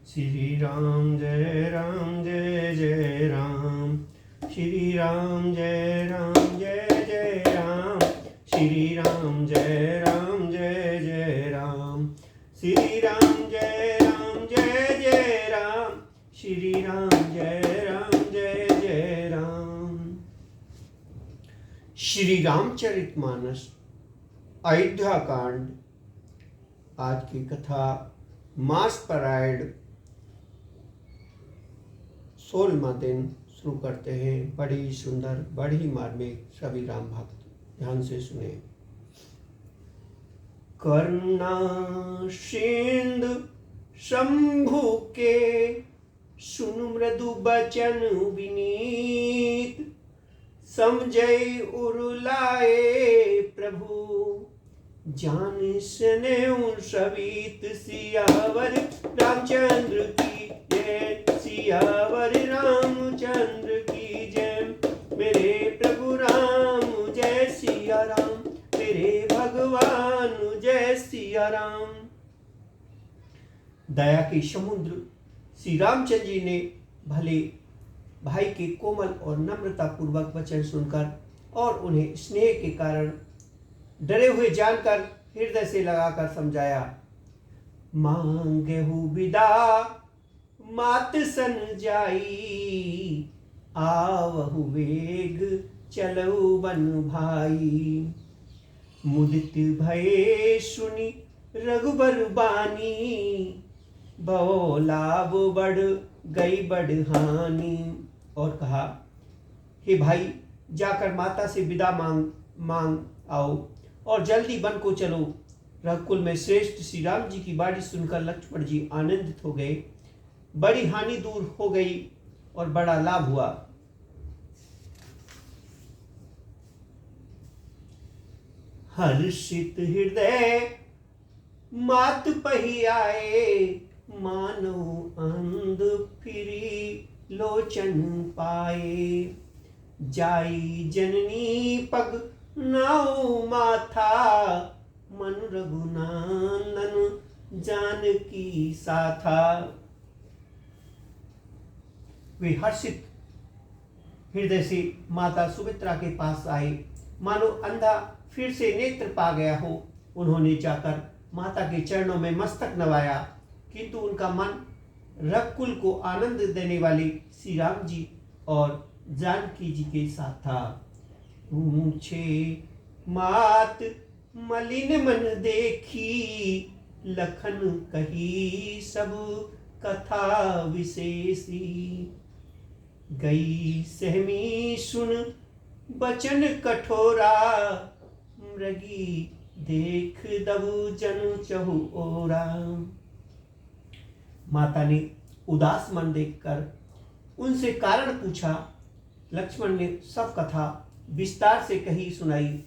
श्री राम जय जय राम। श्री राम जय जय राम। श्री राम जय जय राम। श्री राम जय जय राम। श्री राम जय जय राम। श्री रामचरितमानस अयोध्या कांड। आज की कथा मास परायण 16वां दिन शुरू करते हैं। बड़ी सुंदर, बड़ी मार्मिक। सभी राम भक्त ध्यान से सुने। करुणा सिंधु शंभु के सुन मृदु बचन विनीत। समझै उरुलाए प्रभु जान स्नेह सवित। सियावर रामचंद्र की जय। सियावर रामचंद्र की जय। मेरे प्रभु राम जय सिया राम। मेरे भगवान जय सिया राम। दया के समुद्र श्री रामचंद्र जी ने भले भाई के कोमल और नम्रता पूर्वक वचन सुनकर और उन्हें स्नेह के कारण डरे हुए जानकर हृदय से लगाकर समझाया। मांगेहु विदा मात सन जाई। आवहु वेग चलऊ बन भाई। मुदित भये सुनी रघुबर बानी। भव लाभ बढ़ गई बढ़ हानि। और कहा, हे भाई जाकर माता से विदा मांग आओ और जल्दी वन को चलो। रघुकुल में श्रेष्ठ श्री राम जी की बाणी सुनकर लक्ष्मण जी आनंदित हो गए। बड़ी हानि दूर हो गई और बड़ा लाभ हुआ। हर्षित हृदय मात पही आए। मानो अंध फिरी लोचन पाए। जाई जननी पग नाउ माथा। मन रघुनंदन जानकी साथा। वे हर्षित हृदय से माता सुमित्रा के पास आए। मानो अंधा फिर से नेत्र पा गया हो। उन्होंने जाकर माता के चरणों में मस्तक नवाया, किंतु उनका मन रघुकुल को आनंद देने वाले श्री राम जी और जानकी जी के साथ था। पूछे मात मलिन मन देखी। लखन कही सब कथा विशेषी। गई सहमी सुन बचन कठोरा। मृगी देख दबु जनु चहु ओरा। माता ने उदास मन देखकर उनसे कारण पूछा। लक्ष्मण ने सब कथा विस्तार से कही सुनाई।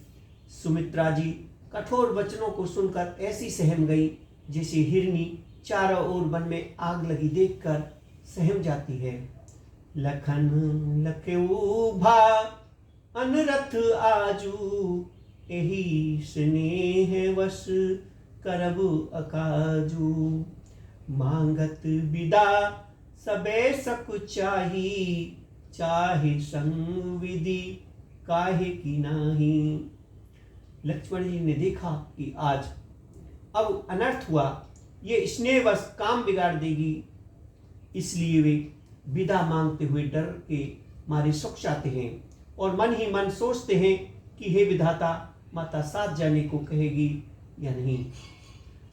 सुमित्रा जी कठोर वचनों को सुनकर ऐसी सहम गई जैसे हिरनी चारों ओर वन में आग लगी देखकर सहम जाती है। लखन लखेऊ भा अनरथ आजू। एही स्नेह वश करबु अकाजू। मांगत विदा सबे सक चाही। चाहे संग विधि काहे की नाही। लक्ष्मण जी ने देखा कि आज अब अनर्थ हुआ। ये स्नेहवश काम बिगाड़ देगी, इसलिए वे विदा मांगते हुए डर के मारे सुख जाते हैं और मन ही मन सोचते हैं कि हे विधाता, माता साथ जाने को कहेगी या नहीं।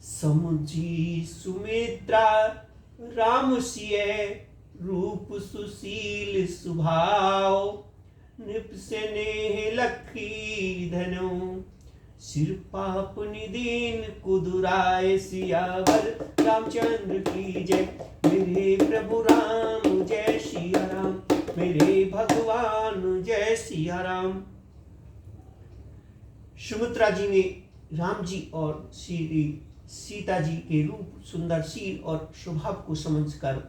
समुझी सुमित्रा राम सिय। रूप सुशील सुभाव। नृप स्नेह लखी धनो। सिर पाप निदीन कुदुराय। सियावर रामचंद्र की जय। मेरे प्रभु राम जय सिया राम। मेरे भगवान जय सिया राम। सुमित्रा जी ने राम जी और श्री सीता जी के रूप, सुंदर शील और स्वभाव को समझकर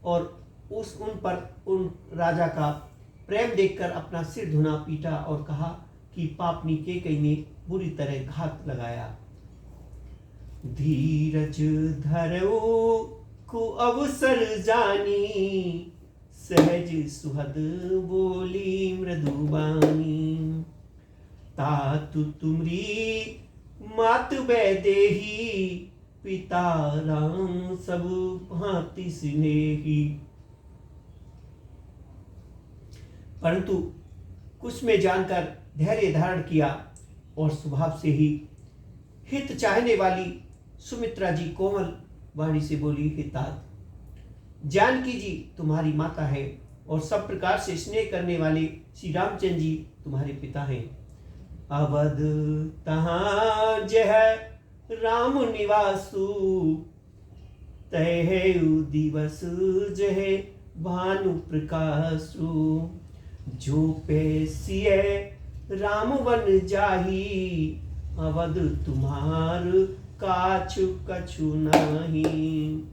और उन राजा का प्रेम देखकर अपना सिर धुना पीटा और कहा कि पापनी केकई ने बुरी तरह घात लगाया। धीरज धरो को अवसर जानी, सहज सुहद बोली मृदुबानी। तातु तुमरी मात वैदेही, पिता राम सब भांति स्नेही। परंतु कुछ में जानकर धैर्य धारण किया और स्वभाव से ही हित चाहने वाली सुमित्रा जी कोमल वाणी से बोली, हे तात, जानकी जी तुम्हारी माता है और सब प्रकार से स्नेह करने वाले श्री रामचंद्र जी तुम्हारे पिता हैं। अवध तहां जह राम निवासु, तय दिवस जह भानु प्रकाशु। जो पैसिय राम वन जाही, अवध तुम्हार काछु कछु नहीं।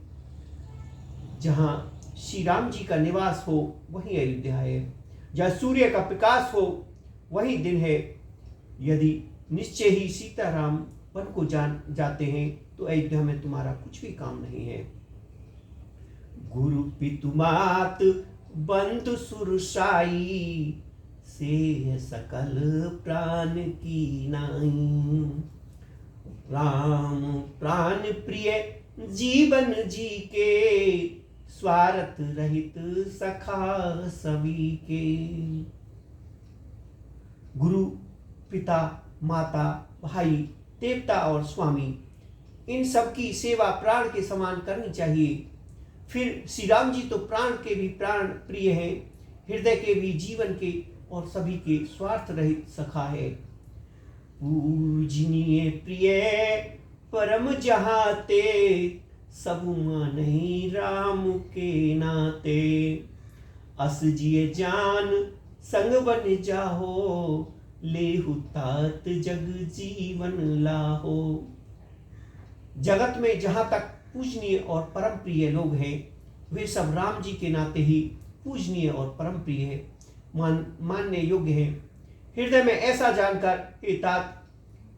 जहां श्री राम जी का निवास हो वही अयोध्या है, जहां सूर्य का प्रकाश हो वही दिन है। यदि निश्चय ही सीताराम वन को जाते हैं तो अयोध्या में तुम्हारा कुछ भी काम नहीं है। गुरु पितु मात बंधु सुरसाई, से सकल प्राण की नाई। राम प्राण प्रिय जीवन जी के, स्वार्थ रहित सखा सभी के। गुरु, पिता, माता, भाई, देवता और स्वामी, इन सब की सेवा प्राण के समान करनी चाहिए। फिर श्री राम जी तो प्राण के भी प्राण प्रिय हैं, हृदय के भी जीवन के और सभी के स्वार्थ रहित सखा है। पूजनीय प्रिय परम जहाते, सब मानहि राम के नाते। अस जिय जान संग बन जाहो, लेहु तात जग जीवन लाहो। जगत में जहां तक पूजनीय और परम प्रिय लोग हैं, वे सब राम जी के नाते ही पूजनीय और परम प्रिय है, मानने योग्य है। हृदय में ऐसा जानकर हे तात,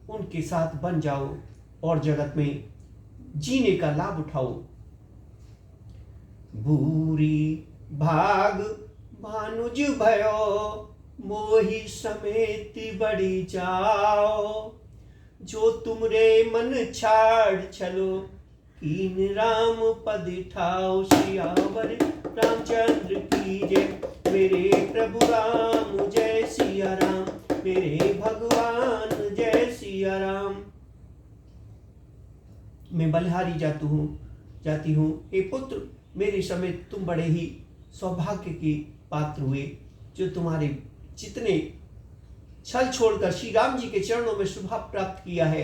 उनके साथ बन जाओ और जगत में जीने का लाभ उठाओ। भूरी भाग भानुज भयो, मोहि समेत बढ़ी जाओ। जो तुमरे मन छाड़ चलो, कीन राम पद ठाओ। सियावर रामचंद्र की जय, मेरे प्रभु राम जय सिया राम, मेरे भगवान जय सिया राम। मैं बलिहारी जाती हूँ, हे पुत्र, मेरे समेत तुम बड़े ही सौभाग्य के पात्र हुए, जो तुम्हारे जितने छल छोड़कर श्री राम जी के चरणों में शुभाप प्राप्त किया है।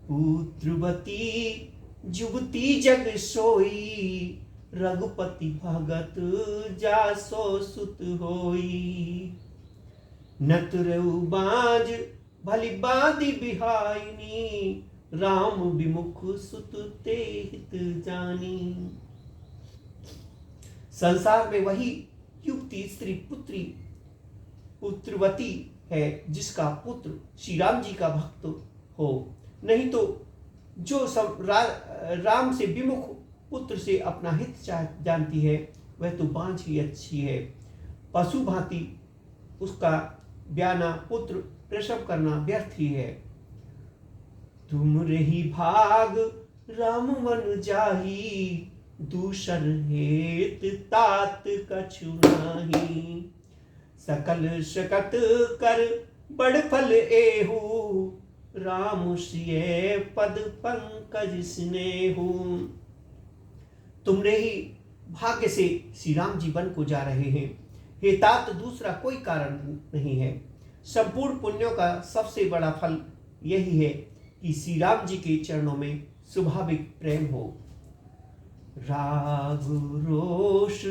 पुत्रवती जुगती जग सोई, रघुपति भगत जासो सुत होई। नतरउ बाज भली बादी बिहाइनी, राम विमुख सुत ते हित जानी। संसार में वही युक्ति स्त्री पुत्रवती है जिसका पुत्र श्री राम जी का भक्त हो, नहीं तो जो सब राम से विमुख पुत्र से अपना हित जानती है, वह तो बांझ ही अच्छी है। पशु भांति उसका ब्याना पुत्र प्रसव करना व्यर्थ ही है। तुम रही भाग राम वन जाही, दूसर हेत तात कछु नाही। सकल शकत कर बड़ फल एहू, राम सिय पद पंकज स्नेहू। तुमरे ही भाग्य से श्री राम जी वन को जा रहे हैं, हे तात, दूसरा कोई कारण नहीं है। संपूर्ण पुण्यों का सबसे बड़ा फल यही है कि श्री राम जी के चरणों में स्वाभाविक प्रेम हो। राग रोष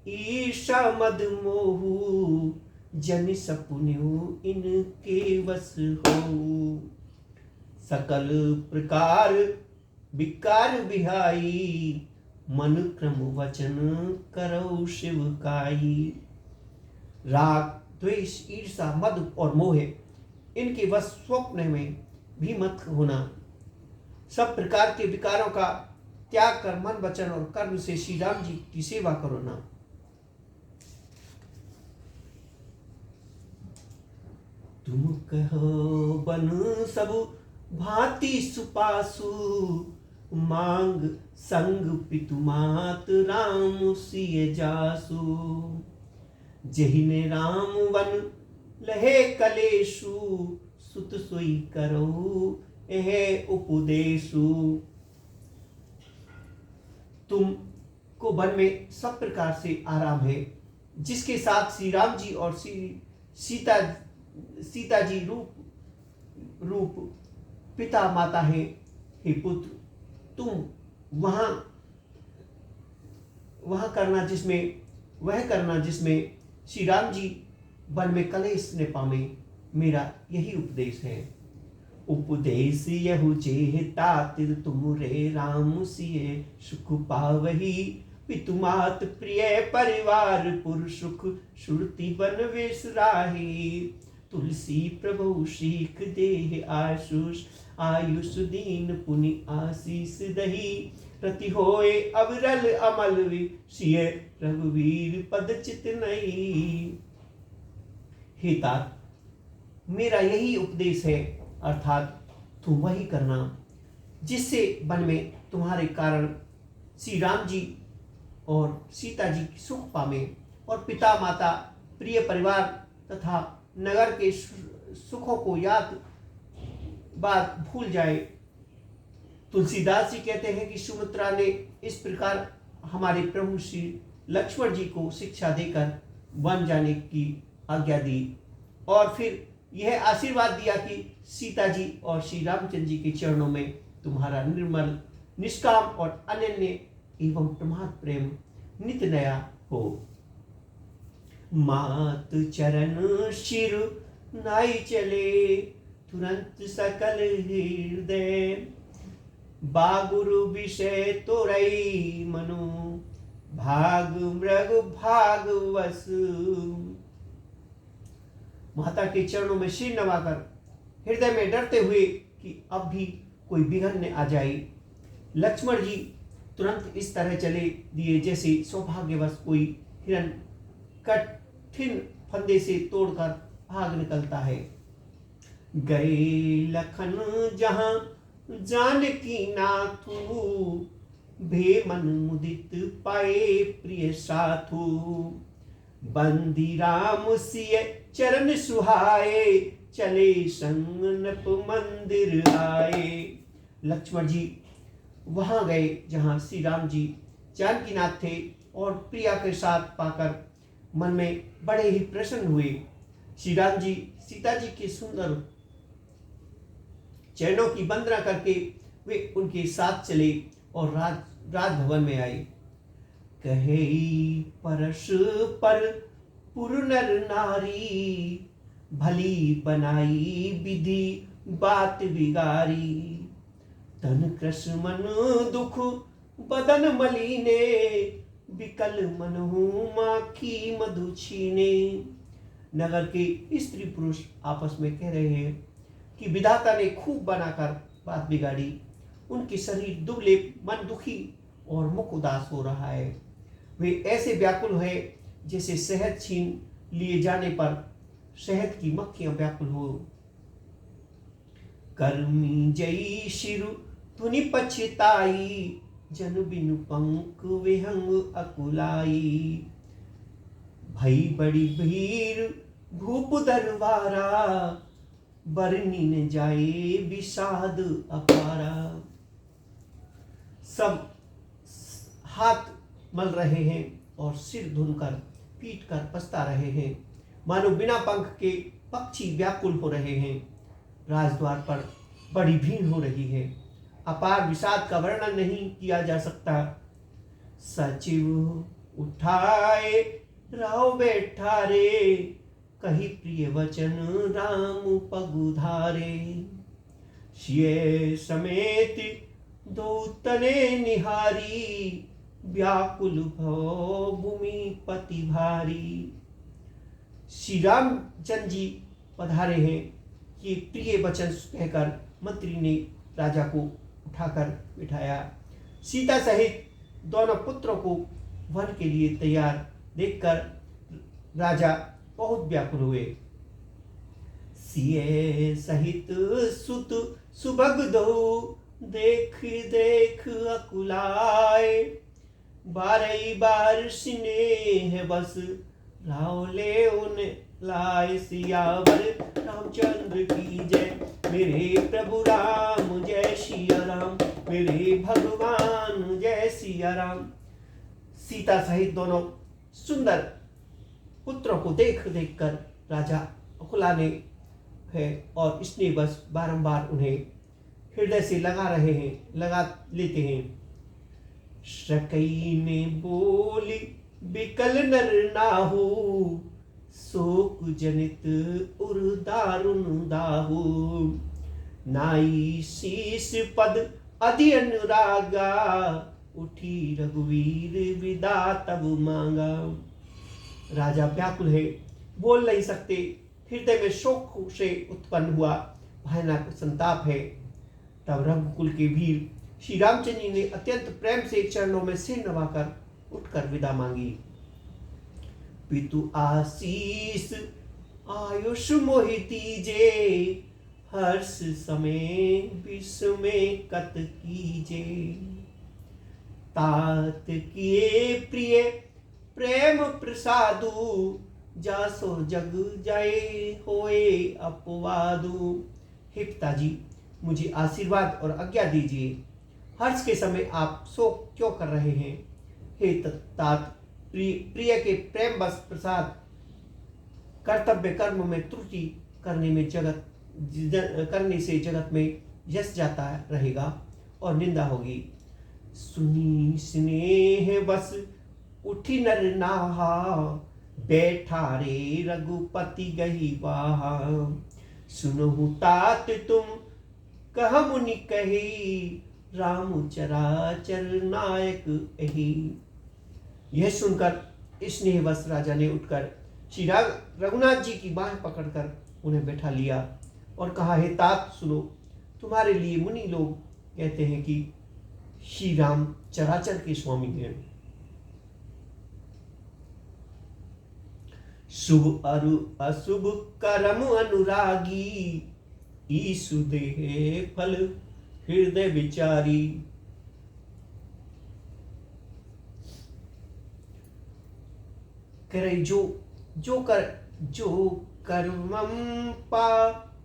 ईर्षा मद मोहु, जनि सपुन्यु इनके वश हो। सकल प्रकार विकार बिहाई, मन क्रम वचन करौ शिवकाई। राग, द्वेष, ईर्षा, मद और मोह इनके वश स्वप्न में भी मत होना। सब प्रकार के विकारों का त्याग कर मन वचन और कर्म से श्री राम जी की सेवा करो ना। तुम कहो बन सब भांति सुपासु, मांग संग पितु मात राम सिय जासु। जहिने राम वन लहे कलेशु, सुत सोई करो एह उपदेशु। तुम को वन में सब प्रकार से आराम है, जिसके साथ श्री राम जी और सीता जी रूप पिता माता है। हे पुत्र, तुम वह करना जिसमें श्री राम जी वन में कलेश न पावे। मेरा यही उपदेश है। उपदेश यहु जेहता तिल तुम रे राम सिए, सुख पावही पितु मात प्रिय परिवार पुर सुख, सुरति बन विसराही। तुलसी प्रभु शीख देह आयुष दीन पुनि आशीष दही। रति होए अविरल अमल सिय, रघुवीर पद चित नहीं। हे तात, मेरा यही उपदेश है, अर्थात तुम वही करना जिससे वन में तुम्हारे कारण श्री राम जी और सीता जी सुख पावे और पिता माता प्रिय परिवार तथा नगर के सुखों को बात भूल जाए। तुलसीदास जी कहते हैं कि सुमित्रा ने इस प्रकार हमारे प्रभु श्री लक्ष्मण जी को शिक्षा देकर वन जाने की आज्ञा दी और फिर यह आशीर्वाद दिया कि सीता जी और श्री रामचंद्र जी के चरणों में तुम्हारा निर्मल निष्काम और अनन्य एवं प्रमाद प्रेम नित नया हो। मात चरण शिर नाई चले, तुरंत सकल हृदय। बागुरु विषय तोरई मनु, भाग मृग भाग वस। माता के चरणों में सिर नवाकर हृदय में डरते हुए कि अब भी कोई बिघन आ जाए, लक्ष्मण जी तुरंत इस तरह चले दिए जैसे सौभाग्यवश कोई हिरन कठिन फंदे से तोड़कर भाग निकलता है। गए लखन जहां जानकी नाथू, भे मन मुदित पाए प्रिय साथू। बंदी राम सिय चरण सुहाए, चले संग नप मंदिर आए। लक्ष्मण जी वहां गए जहां श्री राम जी जानकीनाथ थे और प्रिया के साथ पाकर मन में बड़े ही प्रसन्न हुए। श्री राम जी सीता जी के सुंदर चरणों की वंदना करके वे उनके साथ चले और राजभवन में आए। कहे परश पर पुर नर नारी, भली बनाई विधि बात बिगारी। तन कृष मन दुख बदन मलीने, विकल मनहु माखी मधु छीने। नगर के स्त्री पुरुष आपस में कह रहे हैं कि विधाता ने खूब बनाकर बात बिगाड़ी। उनके शरीर दुबले, मन दुखी और मुख उदास हो रहा है। वे ऐसे व्याकुल है जैसे शहद छीन लिए जाने पर शहद की मक्खियां व्याकुल हो। कर्मी जई शिरु तुनि पछताई, जन बिनु पंख विहंग अकुलाई। भई बड़ी भीड़ भूप दरबारा, बरनी न जाए विषाद अपारा। सब हाथ मल रहे हैं और सिर धुनकर पीट कर पछता रहे हैं, मानो बिना पंख के पक्षी व्याकुल हो रहे हैं। राजद्वार पर बड़ी भीड़ हो रही है, अपार विषाद का वर्णन नहीं किया जा सकता। सचिव उठाए राव बैठा रे, कही प्रिय वचन राम पगुधारे। सिय समेत दो तने निहारी, व्याकुल भव भूमि पति भारी। श्री रामचंद्र जी पधारे हैं। ये प्रिय वचन कहकर मंत्री ने राजा को उठाकर बिठाया। सीता सहित दोनों पुत्रों को वन के लिए तैयार देखकर राजा बहुत व्याकुल हुए। सिए सहित सुत सुभग दो देख देख अकुलाए, बारई बार स्नेह बस रावले उन लाए। सियावर रामचंद्र की जय, मेरे प्रभु राम जय सिया राम, मेरे भगवान जय सिया राम। सीता सहित दोनों सुंदर पुत्रों को देख देख कर राजा अकुलाने है और स्नेह बस बारंबार उन्हें हृदय से लगा लेते हैं। शकई ने बोली बिकल नर नाहु, शोक जनित उर दारुण दाहु। नाई शीश पद अधि अनुरागा, उठी रघुवीर विदा तब मांगा। राजा व्याकुल है, बोल नहीं सकते, हृदय में शोक से उत्पन्न हुआ भयानक संताप है। तब रघुकुल के वीर श्री रामचंद्र जी ने अत्यंत प्रेम से चरणों में सिर नवाकर उठकर विदा मांगी। पितु आशीष आयुष मोहिती जे, हर्ष समय विस्मय कत कीजे। तात किए प्रिय प्रेम प्रसादु, जासो जग जाए होए अपवादु। हे पिताजी, मुझे आशीर्वाद और आज्ञा दीजिए। हर्ष के समय आप शोक क्यों कर रहे हैं? हे तात, प्रिय के प्रेम बस प्रसाद, कर्तव्य कर्म में त्रुटि करने से जगत में यश जाता रहेगा और निंदा होगी। सुनी स्नेह बस उठी नर नाहा, बैठा रे रघुपति गही वाहा। सुनहु तात तुम कह मुनि कही, राम चराचर नायक एही। यह सुनकर स्नेहवश राजा ने उठकर श्री रघुनाथ जी की बाह पकड़कर उन्हें बैठा लिया और कहा, हे तात सुनो, तुम्हारे लिए मुनि लोग कहते हैं कि श्री राम चराचर के स्वामी हैं। शुभ अरु अशुभ कर्म अनुरागी, ईसु देह फल हृदय विचारी। करे जो कर्मम पा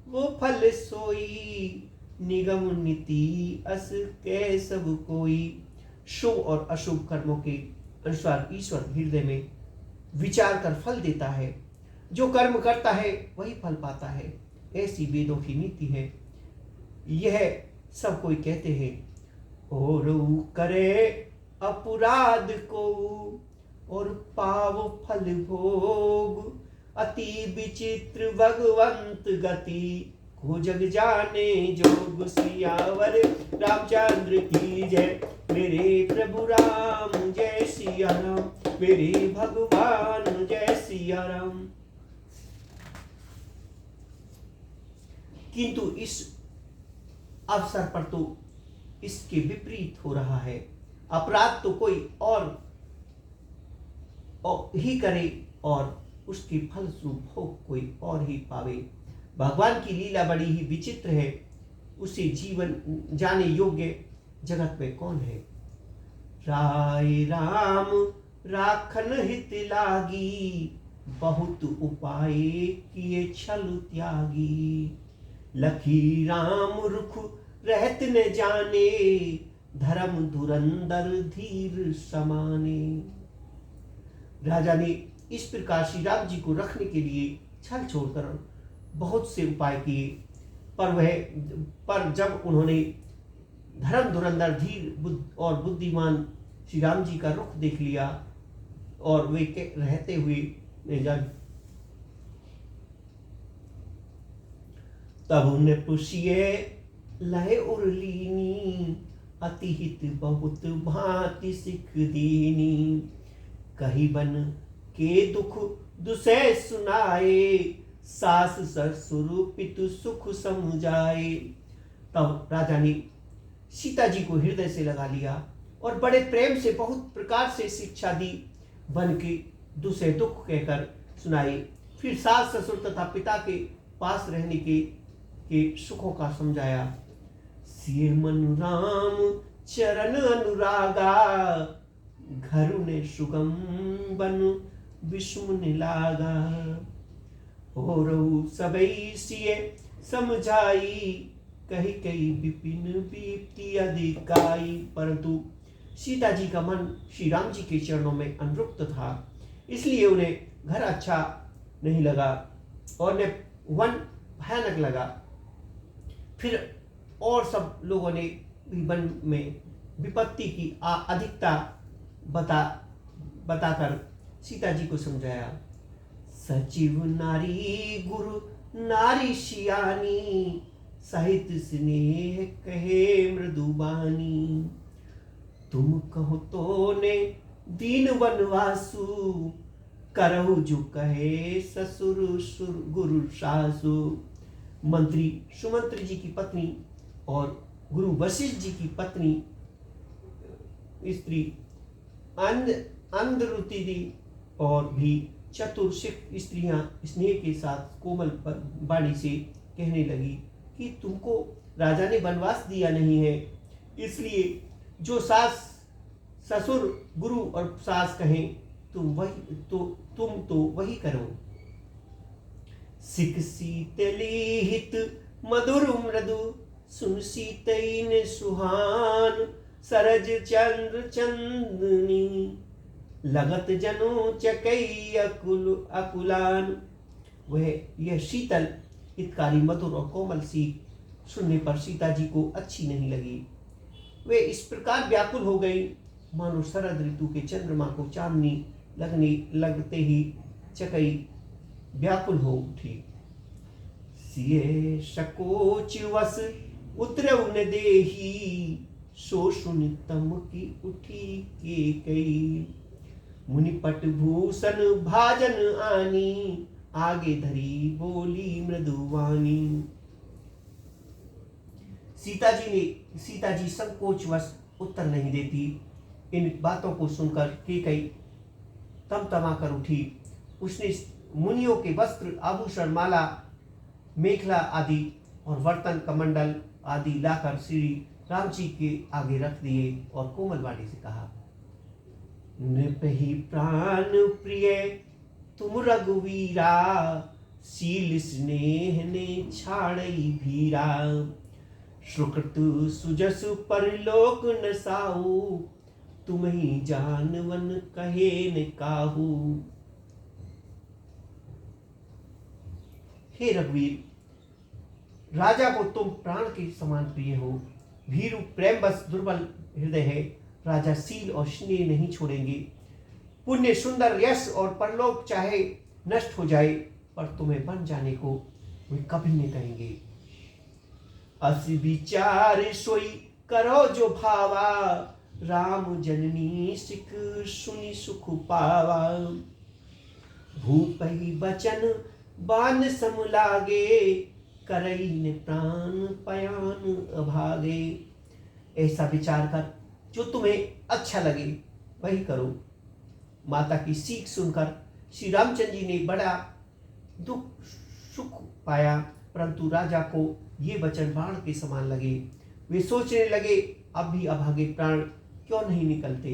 वो फल सोई, निगम नीति अस कै सब कोई। शुभ और अशुभ कर्मों के अनुसार ईश्वर हृदय में विचार कर फल देता है। जो कर्म करता है वही फल पाता है, ऐसी वेदों की नीति है। यह सब कोई कहते हैं। और करे अपराध को और पाव फल भोग, अति विचित्र भगवंत गति, को जग जाने जोग। सियावर रामचंद्र की जय, मेरे प्रभु राम जय सिया राम, मेरे भगवान जय सिया राम। किंतु इस अवसर पर तो इसके विपरीत हो रहा है। अपराध तो कोई और ही करे और उसके फलस्वरूप भोग कोई और ही पावे। भगवान की लीला बड़ी ही विचित्र है, उसे जीवन जाने योग्य जगत में कौन है। राय राम राखन हित लागी, बहुत उपाय किए छल त्यागी। लखी राम रुख रहत न जाने, धर्म धुरंधर धीर समाने। राजा ने इस प्रकार श्री राम जी को रखने के लिए छल छोड़कर बहुत से उपाय किए, पर जब उन्होंने धर्म धुरंधर धीर और बुद्धिमान श्री राम जी का रुख देख लिया और वे रहते हुए जब तब उन्हें पुछिए लय उर्लीनी, अतिहित बहुत भांति सिख दीनी। कही बन के दुख दुसै सुनाए, सास ससुर पितु सुख समुझाए। तब राजा ने सीता जी को हृदय से लगा लिया और बड़े प्रेम से बहुत प्रकार से शिक्षा दी। बन के दूसरे दुख कहकर सुनाई। फिर सास ससुर तथा पिता के पास रहने के सुखों का समझाया। सिय मनु राम चरण अनुरागा, घर ने सुगम बन विषम ने लागा। और सबई सिय समझाई, कही कही विपिन बीप्ति अधिकाई। परंतु सीता जी का मन श्री राम जी के चरणों में अनुरक्त था, इसलिए उन्हें घर अच्छा नहीं लगा और उन्हें वन भयानक लगा। फिर और सब लोगों ने भी वन में विपत्ति की अधिकता बताकर सीता जी को समझाया। सचिव नारी गुरु नारी शियानी, सहित स्नेह कहे मृदुबानी। तुम कहो तो ने दीन वनवासु, करहु जो कहे ससुर गुरु सासु। मंत्री सुमंत्र जी की पत्नी और गुरु वशिष्ठ जी की पत्नी स्त्री अंधरुति दी और भी चतुर स्त्रियां स्नेह के साथ कोमल वाणी से कहने लगी कि तुमको राजा ने वनवास दिया नहीं है, इसलिए जो सास ससुर गुरु और सास कहें तुम तो वही करो। सिख शीतली हित मधुर मृदु, सुन सीतैन सुहान। सरज चंद्र चंदनी, लगत जनो चकई अकुलान। वह यह शीतल हितकारी मधुर और कोमल सी सुनने पर सीता जी को अच्छी नहीं लगी। वे इस प्रकार व्याकुल हो गई मानो शरद ऋतु के चंद्रमा को चांदनी लगते ही चकई व्याकुल हो उठी। सिए शकोच वस उतरव न देही, सो सुन तम की उठी के कई। मुनिपट भूषण भाजन आनी, आगे धरी बोली मृदुवानी। सीता जी संकोचवश उत्तर नहीं देती। इन बातों को सुनकर कैकेयी तमतमाकर उठी। उसने मुनियों के वस्त्र आभूषण माला मेखला आदि और वर्तन कमंडल आदि लाकर श्री राम जी के आगे रख दिए और कोमल वाणी से कहा। नृपहि प्राण प्रिय तुम रघुवीरा, शील स्नेह ने छाड़ई भीरा। सुकृत सुजसु परलोक न साहू, तुम ही जानवन कहे न काहू। हे रघुवीर, राजा को तुम प्राण के समान प्रिय हो। भीरु प्रेम बस दुर्बल हृदय है, राजा शील और स्नेह नहीं छोड़ेंगे। पुण्य सुंदर यश और परलोक चाहे नष्ट हो जाए, पर तुम्हें बन जाने को वे कभी नहीं कहेंगे। अस विचार सोई करो जो भावा, राम जननी सिख सुनि सुख पावा। भूपहि बचन बान सम लागे, करई ने प्राण पयान अभागे। ऐसा विचार कर जो तुम्हें अच्छा लगे वही करो। माता की सीख सुनकर श्री रामचंद्र जी ने बड़ा दुख सुख पाया, परंतु राजा को ये वचन बाण के समान लगे। वे सोचने लगे अब भी अभागे प्राण क्यों नहीं निकलते।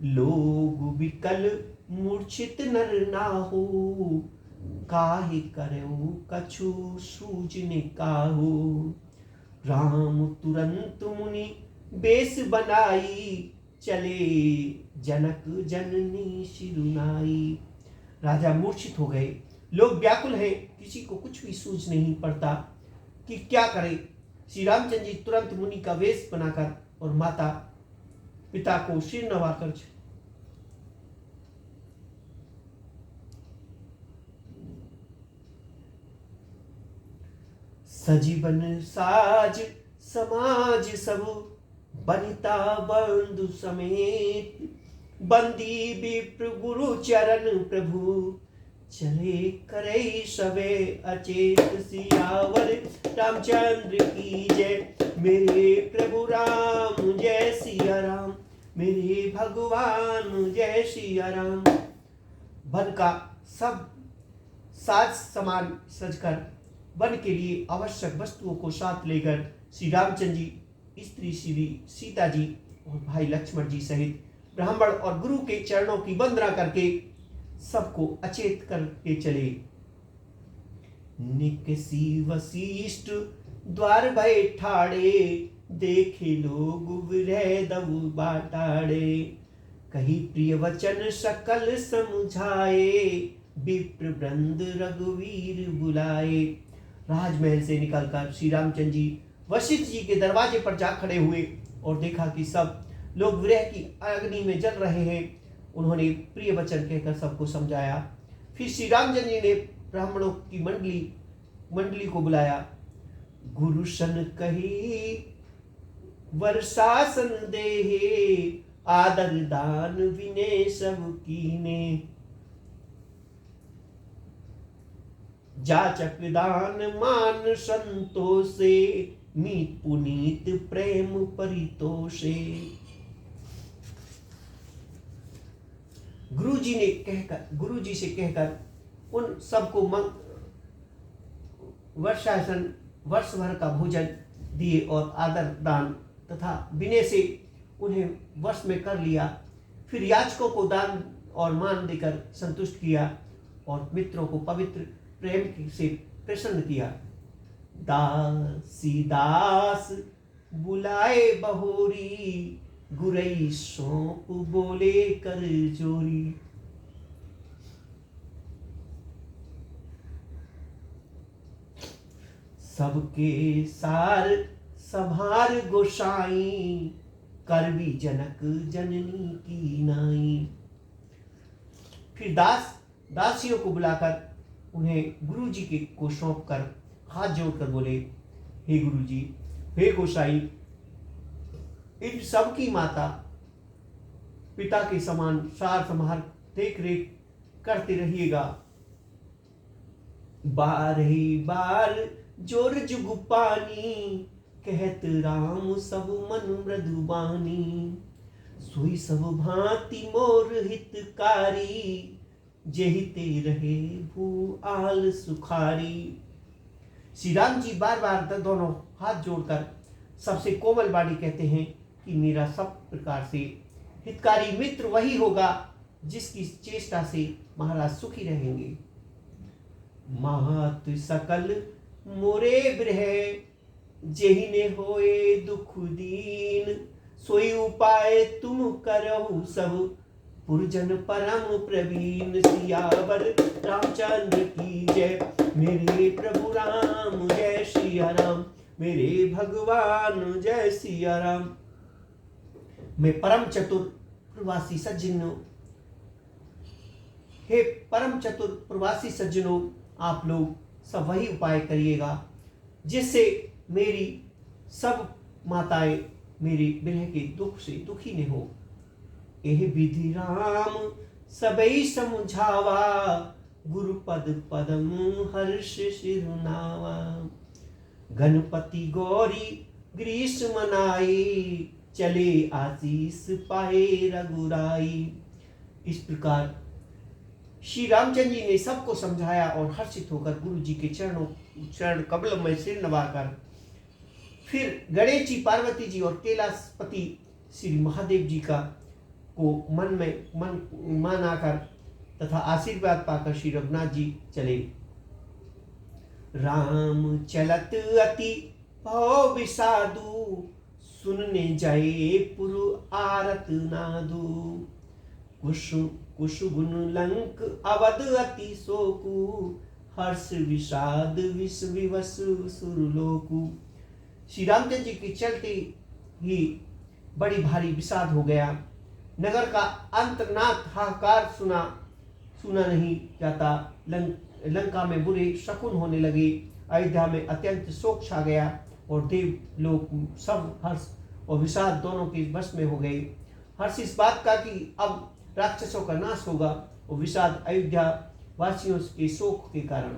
लोग विकल मूर्छित नर नाहु, काहे करऊ कछु सूझने काहू। राम तुरंत मुनि बेस बनाई, चले जनक जननी शिरुनाई। राजा मूर्छित हो गए, लोग व्याकुल हैं, किसी को कुछ भी सूझ नहीं पड़ता कि क्या करे। श्री रामचंद्र जी तुरंत मुनि का वेश बनाकर और माता पिता को सिर नवाकर सजीवन साज समाज सब, बनिता बंधु समेत। बंदी विप्र गुरु चरण प्रभु, चले करे सबे अचेत सियावर रामचंद्र की जय। मेरे प्रभु राम जय सिया राम, मेरे भगवान जय सिया राम। वन का सब साज सामान सजकर वन के लिए आवश्यक वस्तुओं को साथ लेकर श्री रामचंद्र जी, स्त्री श्री सीता जी और भाई लक्ष्मण जी सहित ब्राह्मण और गुरु के चरणों की वंदना करके सबको अचेत करके चले। निकसी वशिष्ठ द्वार बैठाड़े, देखे लोग विरह दव बाटाड़े। कही प्रिय वचन सकल समझाए, विप्र वृंद रघुवीर बुलाए। राजमहल से निकलकर श्री रामचंद्र जी वशिष्ठ जी के दरवाजे पर जा खड़े हुए और देखा कि सब लोग विरह की अग्नि में जल रहे हैं। उन्होंने प्रिय वचन कहकर सबको समझाया। फिर श्री रामचंद्र जी ने ब्राह्मणों की मंडली को बुलाया। गुरु सन कही वर्षासन देहे, आदर दान विनय सब कीने। जाचक दान मान संतोषे, मीत पुनीत प्रेम परितोषे। गुरु जी से कहकर उन सबको वर्ष भर का भोजन दिए और आदर दान तथा विनय से उन्हें वश में कर लिया। फिर याचकों को दान और मान देकर संतुष्ट किया और मित्रों को पवित्र प्रेम से प्रसन्न किया। दासी दास बुलाए बहोरी, गुरई सौंप बोले कर जोरी। सबके सार संभार गोसाई, करवी जनक जननी की नाई। फिर दासियों को बुलाकर उन्हें गुरु जी के को सौंप कर हाथ जोड़कर बोले, हे गुरु जी, हे गोसाई, इन सब की माता पिता के समान सार संभार देख रेख करते रहिएगा। बारही बार जोर जुग पानी, कहत राम सब मन मृदुबानी। सोई सब भांति मोर हितकारी, जेहिते रहे भू आल सुखारी। श्री राम जी बार बार दोनों हाथ जोड़कर सबसे कोमल वाणी कहते हैं कि मेरा सब प्रकार से हितकारी मित्र वही होगा जिसकी चेष्टा से महाराज सुखी रहेंगे। महत सकल मोरे बिरह, जेहि ने होए दुख दीन। सोई उपाय तुम करहु सब, पुरजन परम प्रवीण। सियावर रामचंद्र की जय, मेरे प्रभु राम जय सिया राम, मेरे भगवान जय सिया राम। मैं परम चतुर प्रवासी सज्जनों, हे परम चतुर प्रवासी सज्जनों, आप लोग सब वही उपाय करिएगा जिससे मेरी सब माताएं मेरी विरह के दुख से दुखी न हो। एह विधि राम सबई समझावा, गुरुपद पदम हर्ष सिरनावा। गणपति गौरी ग्रीष्म मनाई, चले आशीष पाए रघुराई। इस प्रकार श्री रामचंद्र जी ने सबको समझाया और हर्षित होकर गुरु जी के चरण कमल में सिर नवाकर फिर गणेश जी, पार्वती जी और कैलाशपति श्री महादेव जी का को मन आकर तथा आशीर्वाद पाकर श्री रघुनाथ जी चले। राम चलत अति भव विषादु, सुनने जाए पुर आरत नादु। कुशुगुन लंक अवध अति शोकु, हर्ष विषाद विष विवश सुरलोकु। श्री रामचंद्र जी के चलते ही बड़ी भारी विषाद हो गया। नगर का अंतनाथ हाहाकार सुना नहीं जाता। लंका में बुरे शकुन होने लगे। अयोध्या में अत्यंत शोक छा गया और देव लोग सब हर्ष और विषाद दोनों के वश में हो गए। हर्ष इस बात का कि अब राक्षसों का नाश होगा और विषाद अयोध्या वासियों के शोक के कारण।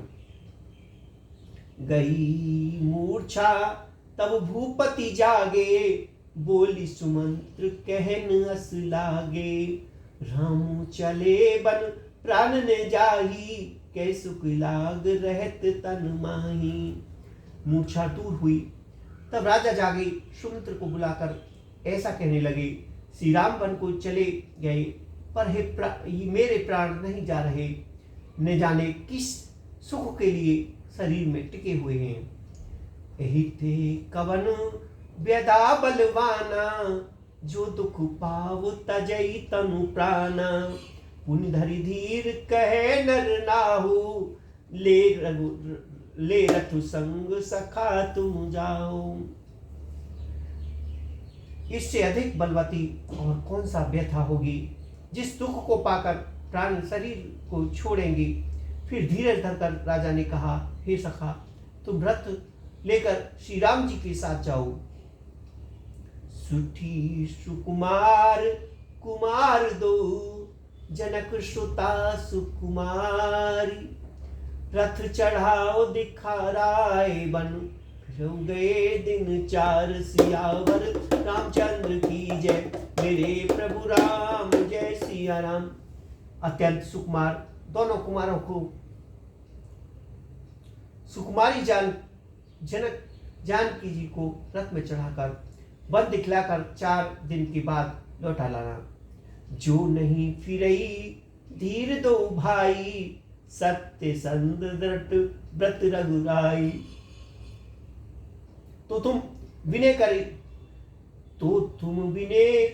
गई मूर्छा तब भूपति जागे, बोली सुमंत्र कहन अस लागे। राम चले बन प्राण ने जाही, कै सुख लाग रहत तन माही। मूर्छा दूर हुई तब राजा जागे, सुमंत्र को बुलाकर ऐसा कहने लगे, श्री राम वन को चले गए, पर मेरे प्राण नहीं जा रहे, न जाने किस सुख के लिए शरीर में टिके हुए हैं। यही थे कवन व्यदा बलवाना, जो दुख पाव तजई तनु प्राणा। पुनि धरि धीर कहे नर नाहु, ले रथु संग सखा तुम जाओ। इससे अधिक बलवती और कौन सा व्यथा होगी, जिस दुख को पाकर प्राण शरीर को छोड़ेंगे। फिर धीरज धरकर राजा ने कहा, हे सखा, तुम रथ लेकर श्री राम जी के साथ जाओ। सुठी सुकुमार कुमार दो, जनक सुता सुकुमारी। रथ चढ़ाओ दिखाराए बन, फिर गए दिन चार सियावर। रामचंद्र की जय, मेरे प्रभु राम जय सिया राम। अत्यंत सुकुमार दोनों कुमारों को सुकुमारी जनक जानकी जी को रथ में चढ़ाकर वन दिखलाकर 4 दिन के बाद लौटा लाना। जो नहीं फिरई धीर दो भाई, सत्य संद दृढ़ व्रत रघुराई। तो तुम विनय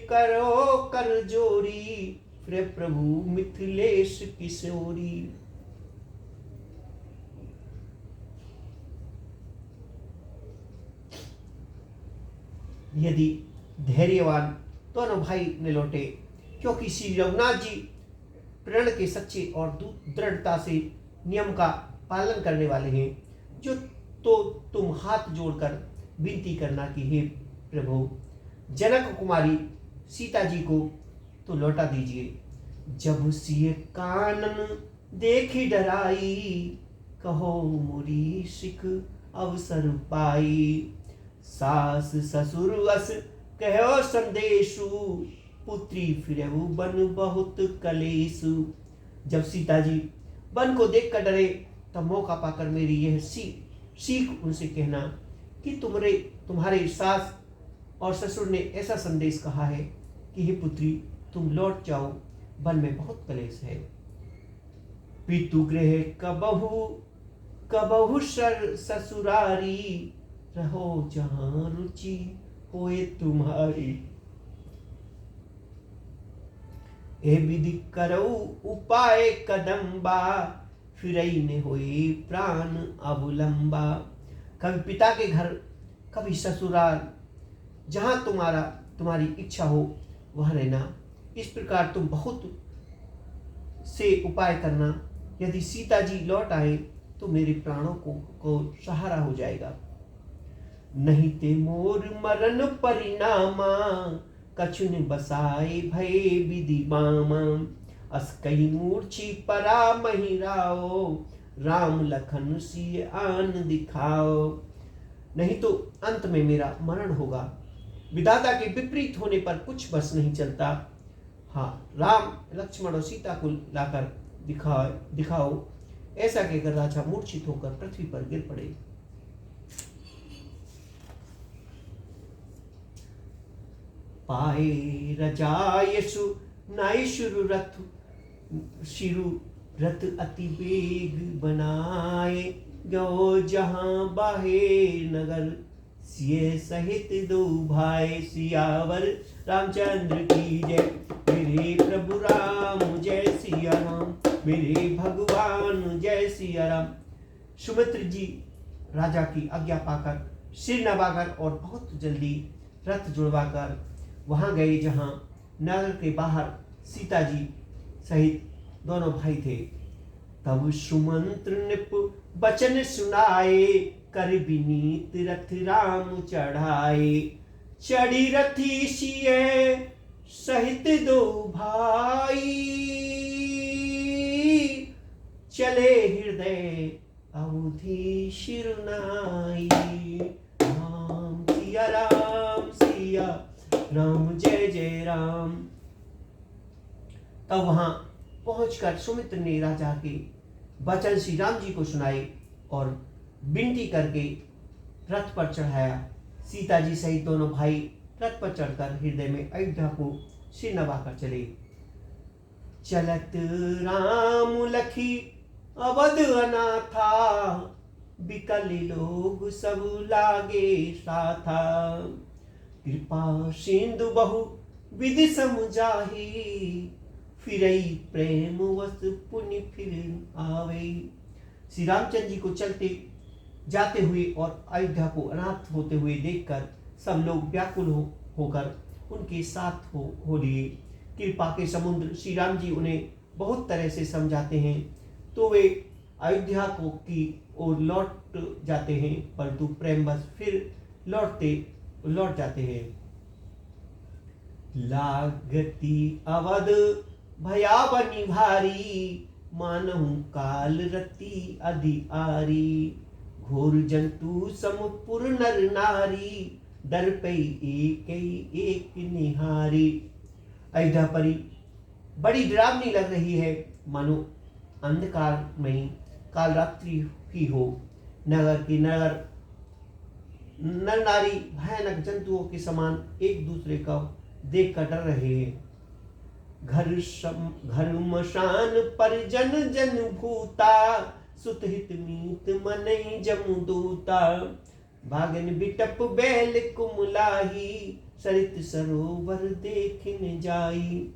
करो कर जोरी, फिर प्रभु मिथिलेश किशोरी। यदि धैर्यवान दोनों भाई ने लौटे, क्योंकि श्री रघुनाथ जी प्रण के सच्चे और दृढ़ता से नियम का पालन करने वाले हैं, जो तो तुम हाथ जोड़कर विनती करना कि हे प्रभु, जनक कुमारी सीता जी को तो लौटा दीजिए। जब सिय कानन देखी डराई, कहो मुरी सिख अवसर पाई। सास ससुर अस कहो संदेशु, पुत्री फिरहु बन बहुत कलेसु। जब सीता जी वन को देखकर डरे, तब मौका पाकर मेरी यह सीख उनसे कहना कि तुम्हारे सास और ससुर ने ऐसा संदेश कहा है कि हे पुत्री, तुम लौट जाओ, वन में बहुत कलेश है। पितु गृह कबहु ससुरारी, रहो जहां रुचि होए तुम्हारी। ए विधि करो उपाय कदम्बा, फिरई ने होए प्राण अवलंबा। कभी पिता के घर, कभी ससुराल, जहां तुम्हारी इच्छा हो वहां रहना। इस प्रकार तुम बहुत से उपाय करना। यदि सीता जी लौट आए तो मेरे प्राणों को सहारा हो जाएगा। नहीं ते मोर मरण परिणामा, कछुन बसाए भय विधि मामा। अस कई मूर्छी परा महिराओ, राम लखन सिय आन दिखाओ। नहीं तो अंत में मेरा मरण होगा। विधाता के विपरीत होने पर कुछ बस नहीं चलता। हाँ, राम लक्ष्मण और सीता को लाकर दिखाओ। ऐसा कहकर राजा मूर्छित होकर पृथ्वी पर गिर पड़े। पाए रजायसु नाई शिरु रथ अति बेग बनाए। गो जहां बाहे नगर, सिय सहित दो भाई। सियावर रामचंद्र की जय, मेरे प्रभु राम जय सिया राम। मेरे भगवान जय सिया राम। सुमित्र जी राजा की आज्ञा पाकर सिर नवाकर और बहुत जल्दी रथ जुड़वाकर वहां गए जहां नगर के बाहर सीता जी सहित दोनों भाई थे। तब सुमंत्र निप बचन सुनाए, कर विनीत रथ राम चढ़ाए। चढ़ी रथी सिय सहित दो भाई, चले हृदय अवधि शिरनाई। राम सिया राम जय जय राम। तब वहां पहुंचकर सुमित्र ने राजा के वचन श्री राम जी को सुनाए और विनती करके रथ पर चढ़ाया। सीता जी सहित दोनों भाई रथ पर चढ़कर हृदय में अयोध्या को सिर नवाकर चले। चलत राम लखी अवध अनाथा, बिकल लोग सब लागे साथा। कृपा सिंधु बहु विधि समझाही, फिरई प्रेम वस पुण्य फिर आवे। श्री रामचंद्र जी को चलते जाते हुए और अयोध्या को अनाथ होते हुए देखकर सब लोग व्याकुल होकर उनके साथ हो लिए। कृपा के समुद्र श्री राम जी उन्हें बहुत तरह से समझाते हैं तो वे अयोध्या को की ओर लौट जाते हैं, परंतु प्रेमवश फिर लौट जाते हैं। लागती अवध भयावनी भारी, मानहु काल रति अधिआरी। घोर जंतु समपुर नर नारी, डर पई एक निहारी। अयोध्या परी बड़ी डरावनी लग रही है, मानो अंधकार में काल रात्रि ही हो। नगर की नर नारी भयानक जंतुओं के समान एक दूसरे को देख कर डर रहे हैं। घर मशान पर जन भूता, सुतहित मीत मनई जमदूता। भागन बिटप बैल कुमलाही, सरित सरोवर देखने जाई।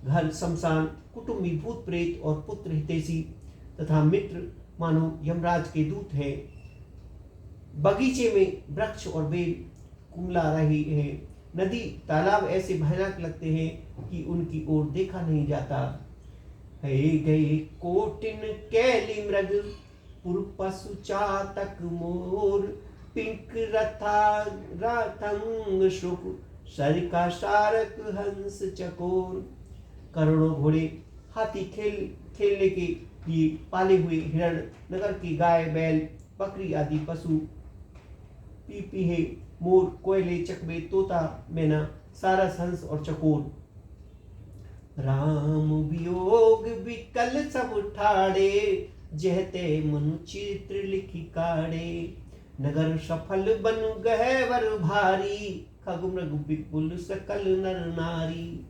घर शमशान कुटुंबी भूत प्रेत और पुत्र हितैषी तथा मित्र मानो यमराज के दूत हैं। बगीचे में वृक्ष और बेल कुमला रही है। नदी तालाब ऐसे भयानक लगते हैं कि उनकी ओर देखा नहीं जाता। है गए कोटिन कैली मृग, पुर पशु चातक मोर। पिंक रथंग शुक, सर का सारक हंस चकोर। करोड़ों घोड़े हाथी खेलने के लिए पाले हुए हिरण, नगर की गाय बैल बकरी आदि पशु, पीपीहे मोर कोयले चकबे तोता मैना सारस हंस और चकोर। राम वियोग विकल सब ठाड़े, जहते मनु चित्र लिखी काड़े। नगर सफल बनु गहवर भारी, खग मृग विपुल सकल नर नारी।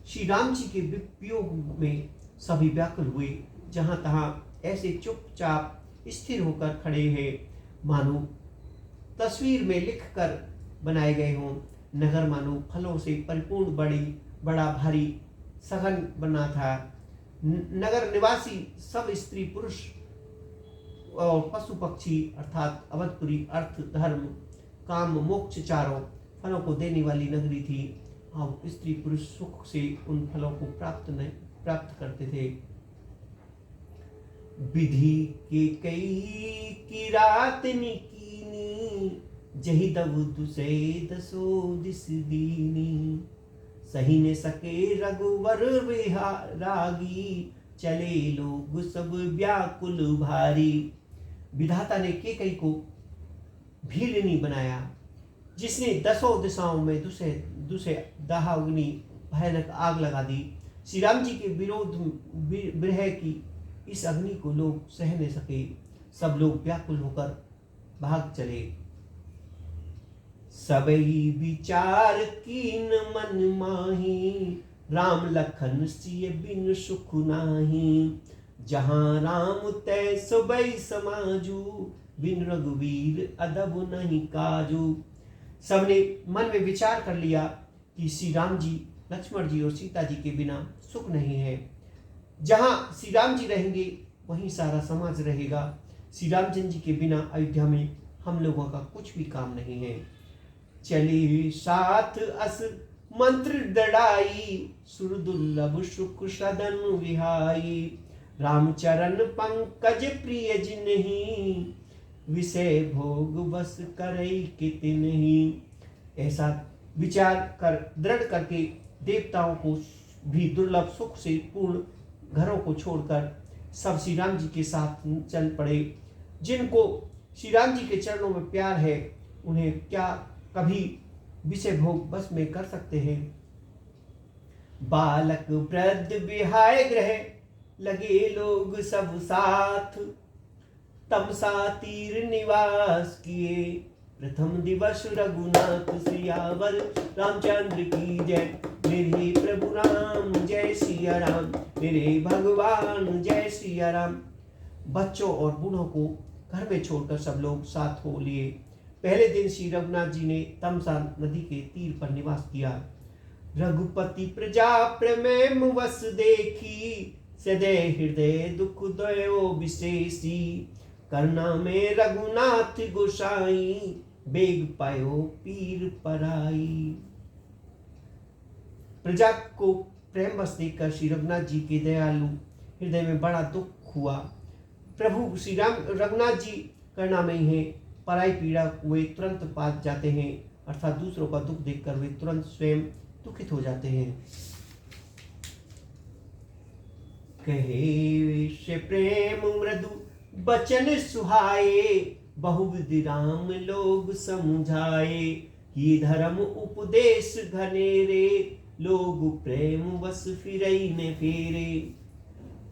श्री राम जी के वियोग में सभी व्याकुल हुए। जहां तहां ऐसे चुपचाप स्थिर होकर खड़े हैं मानो तस्वीर में लिखकर बनाए गए हों। नगर मानो फलों से परिपूर्ण बड़ा भारी सघन बना था। नगर निवासी सब स्त्री पुरुष और पशु पक्षी अर्थात अवधपुरी अर्थ धर्म काम मोक्ष चारों फलों को देने वाली नगरी थी। अब स्त्री पुरुष सुख से उन फलों को प्राप्त करते थे। विधि के कई की रात निकीनी, जही दब दुसे दसो दिस दीनी। सही ने सके रघुवर रागी, चले लोग सब व्याकुल भारी। विधाता ने केकई को भीलनी बनाया, जिसने 10 दिशाओं में दुसे दाहाग्नि भयानक आग लगा दी। श्री राम जी के विरह की इस अग्नि को लोग सह नहीं सके। सब लोग व्याकुल होकर भाग चले। सबई विचार कीन मन माही, राम लखन सिय बिन सुख नाही। जहाँ राम तय सबई समाजू, बिन रघुवीर अदब नहीं काजू। सबने मन में विचार कर लिया कि श्री राम जी, लक्ष्मण जी और सीता जी के बिना सुख नहीं है। जहाँ श्री राम जी रहेंगे वहीं सारा समाज रहेगा। श्री रामचंद्र जी के बिना अयोध्या में हम लोगों का कुछ भी काम नहीं है। चले साथ अस मंत्र दड़ाई, सुर दुर्लभ सुख सदन विहाई। रामचरण पंकज प्रिय जिन्हीं, विषय भोग बस करई कित नहीं। ऐसा विचार कर दृढ़ करके देवताओं को भी दुर्लभ सुख से पूर्ण घरों को छोड़कर सब श्री राम जी के साथ चल पड़े। जिनको श्री राम जी के चरणों में प्यार है उन्हें क्या कभी विषय भोग बस में कर सकते हैं। बालक वृद्ध विहाय ग्रह लगे लोग सब साथ, तमसा तीर निवास किए प्रथम दिवस रघुनाथ सियावर रामचंद्र की जय। मेरे प्रभु राम जय सिया राम, मेरे भगवान जय सिया राम। बच्चों और बूढ़ों को घर में छोड़कर सब लोग साथ हो लिए। पहले दिन श्री रघुनाथ जी ने तमसा नदी के तीर पर निवास किया। रघुपति प्रजा प्रेम वस देखी, सदै हृदय दुख दयो विशेषी। करना में रघुनाथ गोसाई, बेग पायो पीर पराई। प्रजा को प्रेम बस देखकर श्री रघुनाथ जी के दयालु हृदय में बड़ा दुख हुआ। प्रभु श्री राम रघुनाथ जी करना में ही है, पराई पीड़ा वे तुरंत पास जाते हैं, अर्थात दूसरों का दुख देखकर वे तुरंत स्वयं दुखित हो जाते हैं। कहे से प्रेम मृदु बचन सुहाए, बहुविधि राम लोग समझाए। ये धर्म उपदेश घनेरे, लोग प्रेम वश फिरई ने फेरे।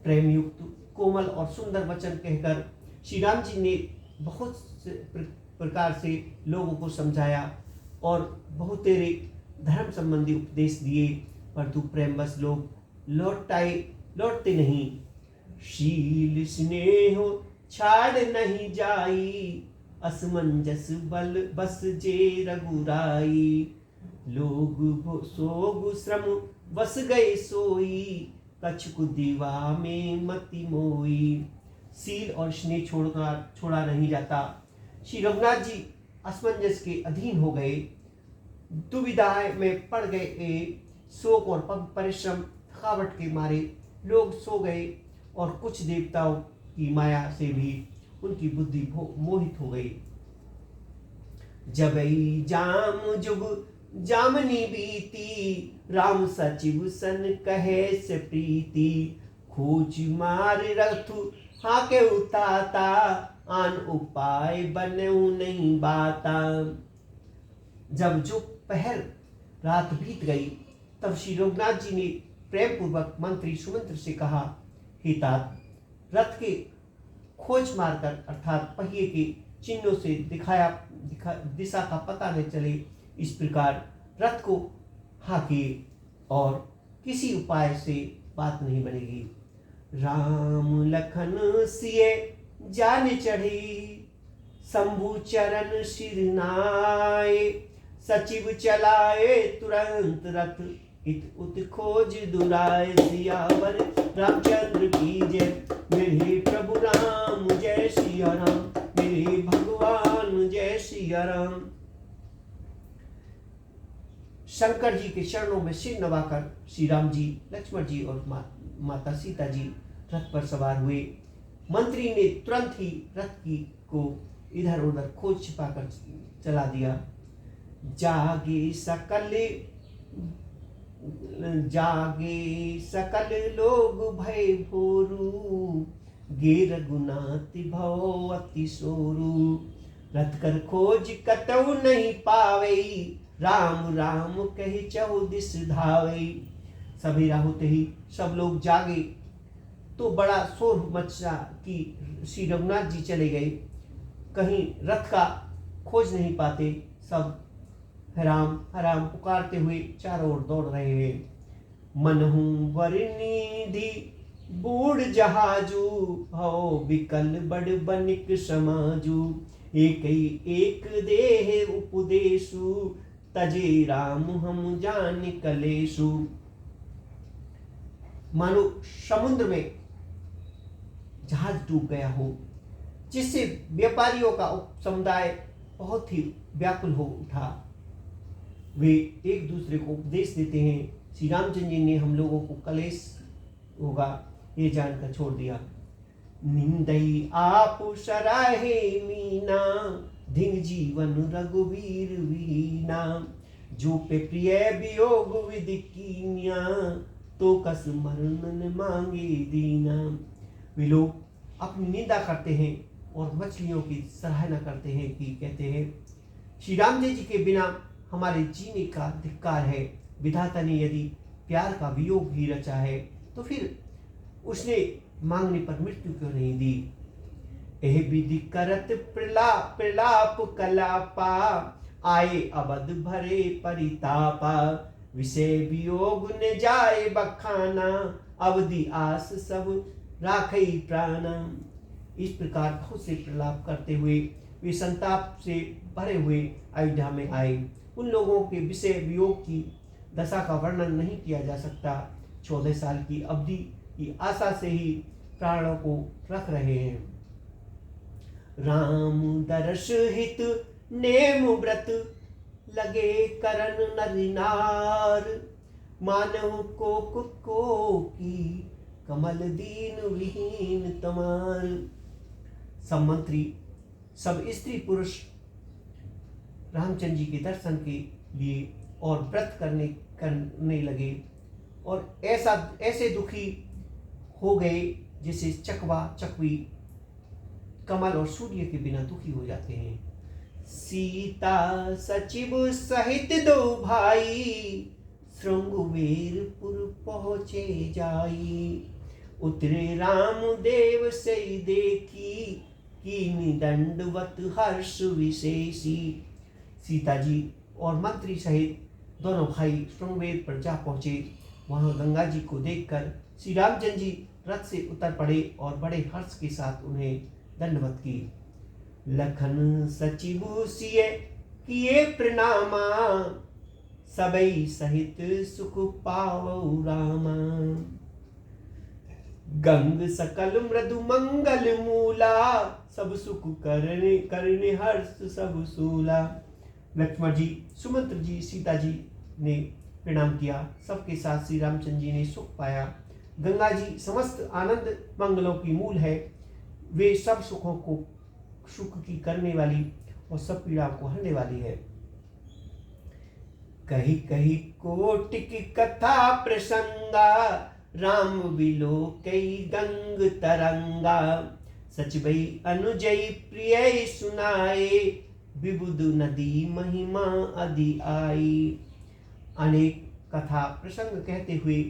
प्रेम युक्त कोमल और सुंदर वचन कहकर श्री राम जी ने बहुत प्रकार से लोगों को समझाया और बहुत तेरे धर्म संबंधी उपदेश दिए, परंतु प्रेम बस लोग लौटते नहीं। शील स्नेह छाड़ नहीं जाई, असमंजस बल बस जे रघुराई। लोग सोग श्रम बस गए सोई, कछुक दीवा में मति मोई। सील और स्नेह छोड़ा नहीं जाता। श्री रघुनाथ जी असमंजस के अधीन हो गए, दुविधा में पड़ गए। शोक और परिश्रम थकावट के मारे लोग सो गए और कुछ देवताओं की माया से भी उनकी बुद्धि मोहित हो गई। जबई जाम जुग जामनी बीती, राम सचिव सन कहे से प्रीति। खोज मार रथु हाके उताता, आन उपाय बनेऊ नहीं बाता। जब जो पहर रात बीत गई तब श्री रघुनाथ जी ने प्रेम पूर्वक मंत्री सुमंत्र से कहा, हे तात, रथ के खोज मारकर अर्थात पहिए के चिन्हों से दिशा का पता न चले, इस प्रकार रथ को हाके और किसी उपाय से बात नहीं बनेगी। राम लखन सिए जान चढ़ी, शंभु चरण सिरनाए। सचिव चलाए तुरंत रथ, इत उत खोज दुराय। सियावर रामचंद्र की जय, मेरे प्रभु राम जय सिया राम, मेरे भगवान जय सिया राम। शंकर जी के चरणों में सिर नवाकर श्री राम जी, लक्ष्मण जी और माता सीता जी रथ पर सवार हुए। मंत्री ने तुरंत ही रथ को इधर उधर खोज छिपाकर चला दिया। जागे सकल लोग भय भोरू, गे रघुनाथ भव अति सोरू। रथ कर खोज कतौ नहीं पावे, राम राम कहे चौदिस धावे। सवेरा होते ही सब लोग जागे तो बड़ा शोर मचा कि श्री रघुनाथ जी चले गए, कहीं रथ का खोज नहीं पाते। सब हराम हराम पुकारते हुए चारों ओर दौड़ रहे हैं। मनहु वरनिधि बूढ़ जहाजू, हो विकल बड़ बनिक समाजू। एक देह उपदेशु, तजे राम हम जान कलेशु। मानो समुद्र में जहाज डूब गया हो, जिससे व्यापारियों का समुदाय बहुत ही व्याकुल हो उठा। वे एक दूसरे को उपदेश देते हैं। श्री रामचंद्र जी ने हम लोगों को कलेश होगा ये जानकर छोड़ दिया। निंदई आप सराहे मीना, धिंग जीवन रघुवीर वीना। जो पे प्रिय वियोग विधि कीनिया, तो कस मरण मांगे दीना। वे लोग अपनी निंदा करते हैं और मछलियों की सराहना करते हैं कि कहते हैं, श्री राम जी के बिना हमारे जीने का धिक्कार है। विधाता ने यदि प्यार का वियोग ही रचा है तो फिर उसने मांगने पर मृत्यु क्यों नहीं दी। एह विधि करत प्रलाप कलापा, आए अबध भरे परितापा। विषय वियोग ने जाए बखाना, अवधि आस सब राखई प्राणा। इस प्रकार बहुत से प्रलाप करते हुए वे संताप से भरे हुए अयोध्या में आए। उन लोगों के विषय वियोग की दशा का वर्णन नहीं किया जा सकता। 14 साल की अवधि की आशा से ही प्राणों को रख रहे हैं। राम दर्श हित नेम व्रत, लगे करन नरि नार। मानव को की, कमल दीन विहीन तमार। सब मंत्री, सब स्त्री पुरुष रामचंद्र जी के दर्शन के लिए और व्रत करने लगे और ऐसे दुखी हो गए जैसे चकवा चकवी कमल और सूर्य के बिना दुखी हो जाते हैं। सीता सचिव सहित दो भाई, श्रृंगवेरपुर पहुँचे जाई। उतरे राम देव से देखी, कीनी दंडवत हर्ष विशेषी। सीता जी और मंत्री सहित दोनों भाई श्रृंगवेर पर जा पहुंचे। वहां गंगा जी को देखकर श्री रामचंद्र जी रथ से उतर पड़े और बड़े हर्ष के साथ उन्हें दंडवत की। लखन सचिव सिए किए प्रणामा, सबई सहित सुख पावौ रामा। गंग सकल मृदु मंगल मूला, सब सुख करने हर्ष सब सूला। लक्ष्मण जी, सुमंत्र जी, सीता जी ने प्रणाम किया। सबके साथ श्री रामचंद्र जी ने सुख पाया। गंगा जी समस्त आनंद मंगलों की मूल है। वे सब सुखों को सुख की करने वाली और सब पीड़ा को हरने वाली है। कही कही कोटिक कथा प्रसंगा, राम बिलो कई गंग तरंगा। सच भई अनुजय प्रिय सुनाए, विबुध नदी महिमा अधि आई। अनेक कथा प्रसंग कहते हुए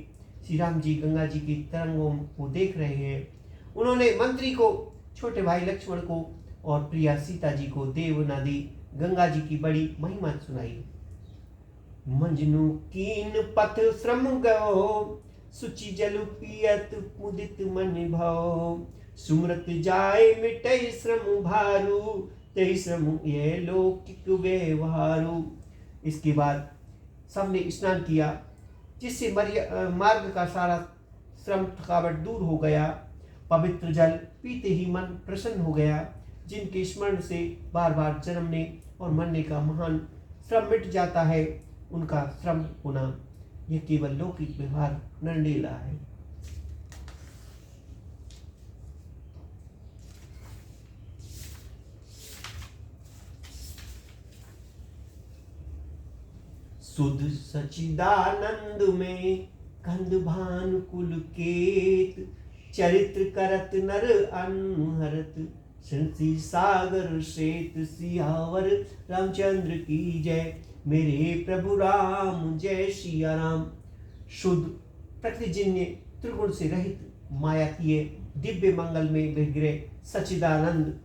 श्री राम जी गंगा जी की तरंगों को देख रहे हैं। उन्होंने मंत्री को, छोटे भाई लक्ष्मण को और प्रिया सीता जी को देव नदी गंगा जी की बड़ी महिमा सुनाई। मंजनु कीन पथ श्रम गयो, सुचि जल पियत मुदित मन भव। सुमृत जाय मिटै श्रम भारू, तै श्रम ये लौकिक व्यवहारू। इसके बाद सबने स्नान किया, जिससे मार्ग का सारा श्रम थकावट दूर हो गया। पवित्र जल पीते ही मन प्रसन्न हो गया। जिनके स्मरण से बार बार जन्मने और मरने का महान श्रम मिट जाता है, उनका श्रम होना यह केवल लौकिक व्यवहार नरनेला है। सुध सचिदानंद में कंद भान कुल केत। चरित्र करत नर अनहरत, संसी सागर श्वेत। सियावर रामचंद्र की जय, मेरे प्रभु राम जय सिया राम। शुद्ध प्रतिजन्य त्रिगुण से रहित मायातीय दिव्य मंगल में विग्रह सचिदानंद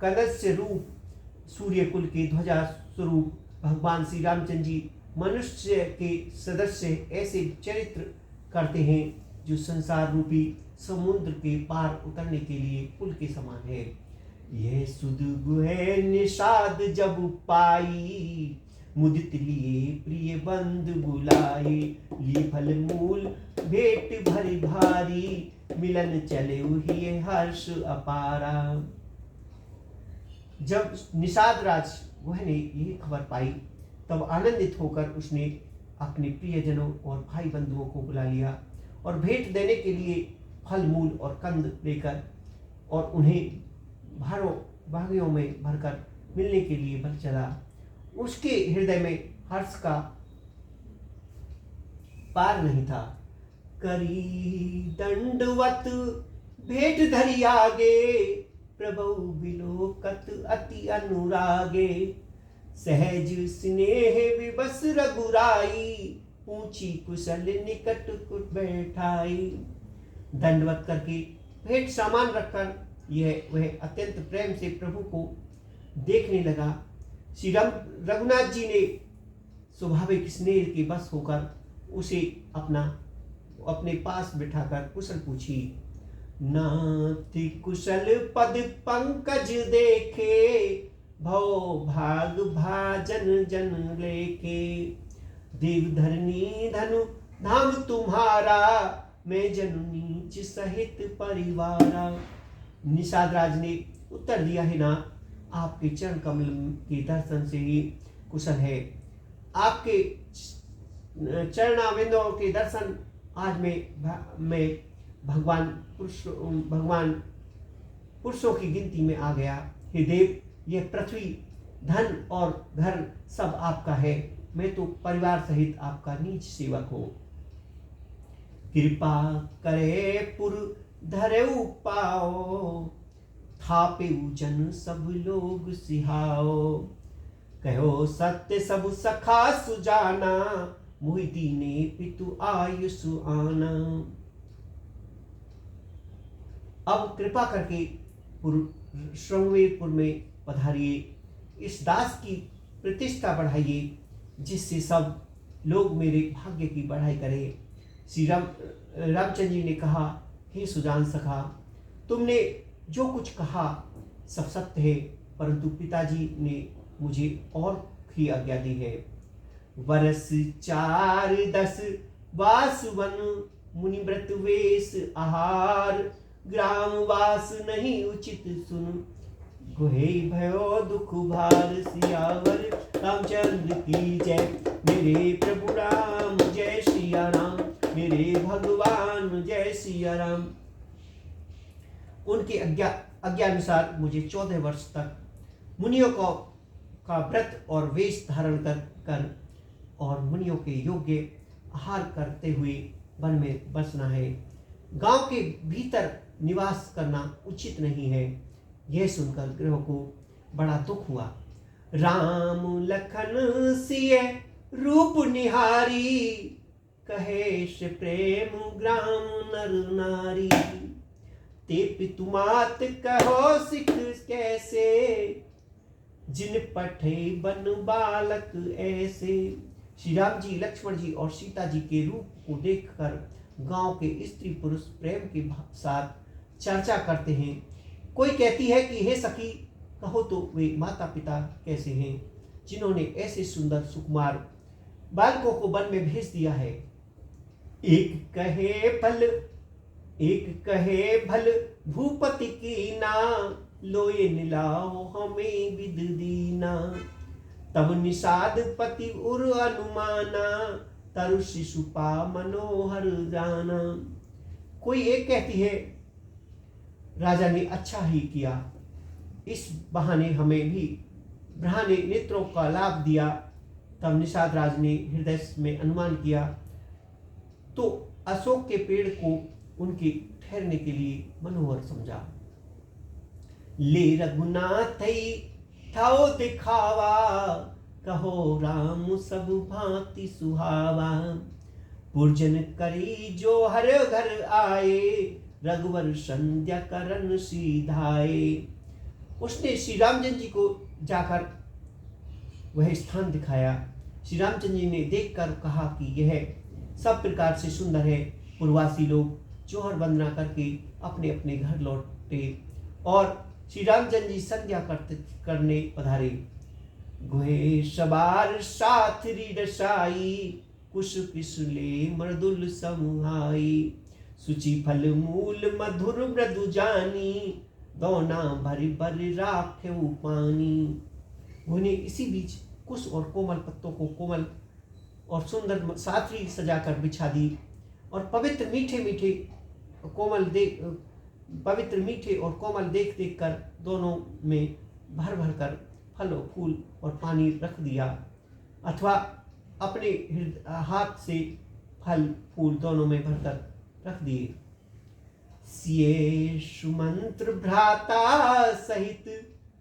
कलश रूप सूर्य कुल के ध्वजा स्वरूप भगवान श्री रामचंद्र जी मनुष्य के सदस्य ऐसे चरित्र करते हैं जो संसार रूपी समुद्र के पार उतरने के लिए पुल के समान है। यह सुध गुहे निषाद जब पाई, मुदित लिए प्रिय बंद बुलाए। ली फल मूल भेंट भरी भारी, मिलन चले ही हर्ष अपारा। जब निषाद राज गुह ने यही खबर पाई, तब आनंदित होकर उसने अपने प्रियजनों और भाई बंधुओं को बुला लिया और भेंट देने के लिए फल मूल और कंद लेकर और उन्हें भागियों में भरकर मिलने के लिए बल चला। उसके हृदय में हर्ष का पार नहीं था। करी दंडवत भेंट धरी आगे, प्रभु बिलोकत अति अनुरागे। सहज स्नेह विबस रघुराई, ऊंची कुशल निकट कुट बैठाई। दंडवत करके भेंट सामान रखकर वह अत्यंत प्रेम से प्रभु को देखने लगा। श्री रघुनाथ जी ने स्वाभाविक स्नेह के बस होकर उसे अपने पास बिठाकर कुशल पूछी। नाथ कुशल पद पंकज देखे, भव भाग भाजन जन लेके। देवधरनी धनु धाम तुम्हारा, मैं जननी सहित परिवारा। निषाद राज ने उत्तर दिया, है ना, आपके चरण कमल के दर्शन से ही कुशल है। आपके चरणाविंदों के दर्शन आज मैं भगवान पुरुषों की गिनती में आ गया। हे देव, यह पृथ्वी धन और घर सब आपका है, मैं तो परिवार सहित आपका नीच सेवक हूँ। कृपा करे पुर धरेउ पाओ, थापेउ जन सब लोग सिहाओ। कहो सत्य सब सखा सुजाना, मोहि दीने पितु आयुषु आना। अब कृपा करके श्रृंगवेरपुर में पधारिए, इस दास की प्रतिष्ठा बढ़ाइए, जिससे सब लोग मेरे भाग्य की बढ़ाई करें। श्री रामचंद्र जी ने कहा, हे सुजान सखा, तुमने जो कुछ कहा सब सत्य है, परंतु पिताजी ने मुझे और ही आज्ञा दी है। वर्ष 4-10 वासुवन, मुनिव्रत वेश आहार। ग्राम वास नहीं उचित सुन, गुहे भयो दुख भार। सियावर रामचंद्र की जय, मेरे प्रभु राम जय सिया राम, मेरे भगवान जय सिया राम। उनकी आज्ञानुसार मुझे 14 वर्ष तक मुनियों का व्रत और वेश धारण कर और मुनियों के योग्य आहार करते हुए वन में बसना है। गांव के भीतर निवास करना उचित नहीं है। यह सुनकर ग्रह को बड़ा दुख हुआ। राम लखन सिय रूप निहारी, कहे से प्रेम ग्राम नर नारी। ते पितुमात कहो सिख कैसे, जिन पठे बन बालक ऐसे। श्री राम जी, लक्ष्मण जी और सीता जी के रूप को देखकर गांव के स्त्री पुरुष प्रेम के साथ चर्चा करते हैं। कोई कहती है कि हे सखी, कहो तो वे माता पिता कैसे हैं, जिन्होंने ऐसे सुंदर सुकुमार बालकों को वन में भेज दिया है। एक कहे भल भूपति की ना, लोए निलाओ हमें विद दीना। तब निषाद पति उर अनुमाना, तरु शिशुपा मनोहर जाना। कोई एक कहती है, राजा ने अच्छा ही किया, इस बहाने हमें भी ब्रह्माने नेत्रों का लाभ दिया। तब निषाद राज ने हृदय में अनुमान किया तो अशोक के पेड़ को उनके ठहरने के लिए मनोहर समझा। ले रघुनाथ थाओ दिखावा, कहो राम सब भांति सुहावा। पुरजन करी जो हर घर आए, रघुवर संध्या करन सीधाए। उसने श्री रामचंद्र जी को जाकर वह स्थान दिखाया। श्री रामचंद्र जी ने देखकर कहा कि यह सब प्रकार से सुंदर है। पूर्ववासी लोग जोहर वंदना करके अपने अपने घर लौटे और श्री रामचंद्र जी संध्या करने पधारे। गुहे सवार साथ रसाई, कुश पिसले मृदुल समुहाई। सुचि फल मूल मधुर मृदु जानी, दोना भरि भरि राखेउ पानी। उन्हें इसी बीच कुश और कोमल पत्तों को कोमल और सुंदर साथी सजाकर बिछा दी और पवित्र मीठे और कोमल देख देख कर दोनों में भर भर कर फल फूल और पानी रख दिया, अथवा अपने हाथ से फल फूल दोनों में भरकर रख दिए। सिए सुमंत्र भ्राता सहित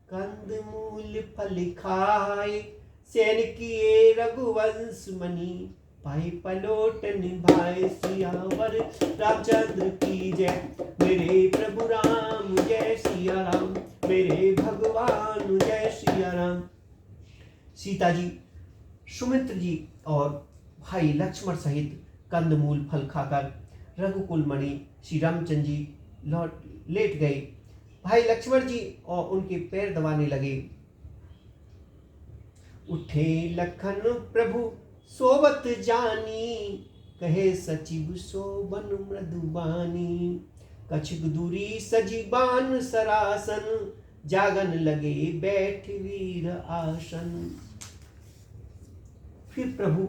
कंद मूल फल खाए, सैन किए रघुवंश मणि पाए पलोट निभाए। सियावर रामचंद्र की जय, मेरे प्रभु राम जय सिया राम, मेरे भगवान जय सिया राम। सीता जी, सुमित्र जी और भाई लक्ष्मण सहित कंदमूल फल खाकर रघुकुल मणि श्री रामचंद्र जी लौट लेट गए। भाई लक्ष्मण जी और उनके पैर दबाने लगे। उठे लखन प्रभु सोबत जानी, कहे सचिव सोबन मृदुबानी। कछुक दूरी सजीबान सरासन, जागन लगे बैठ वीर आसन। फिर प्रभु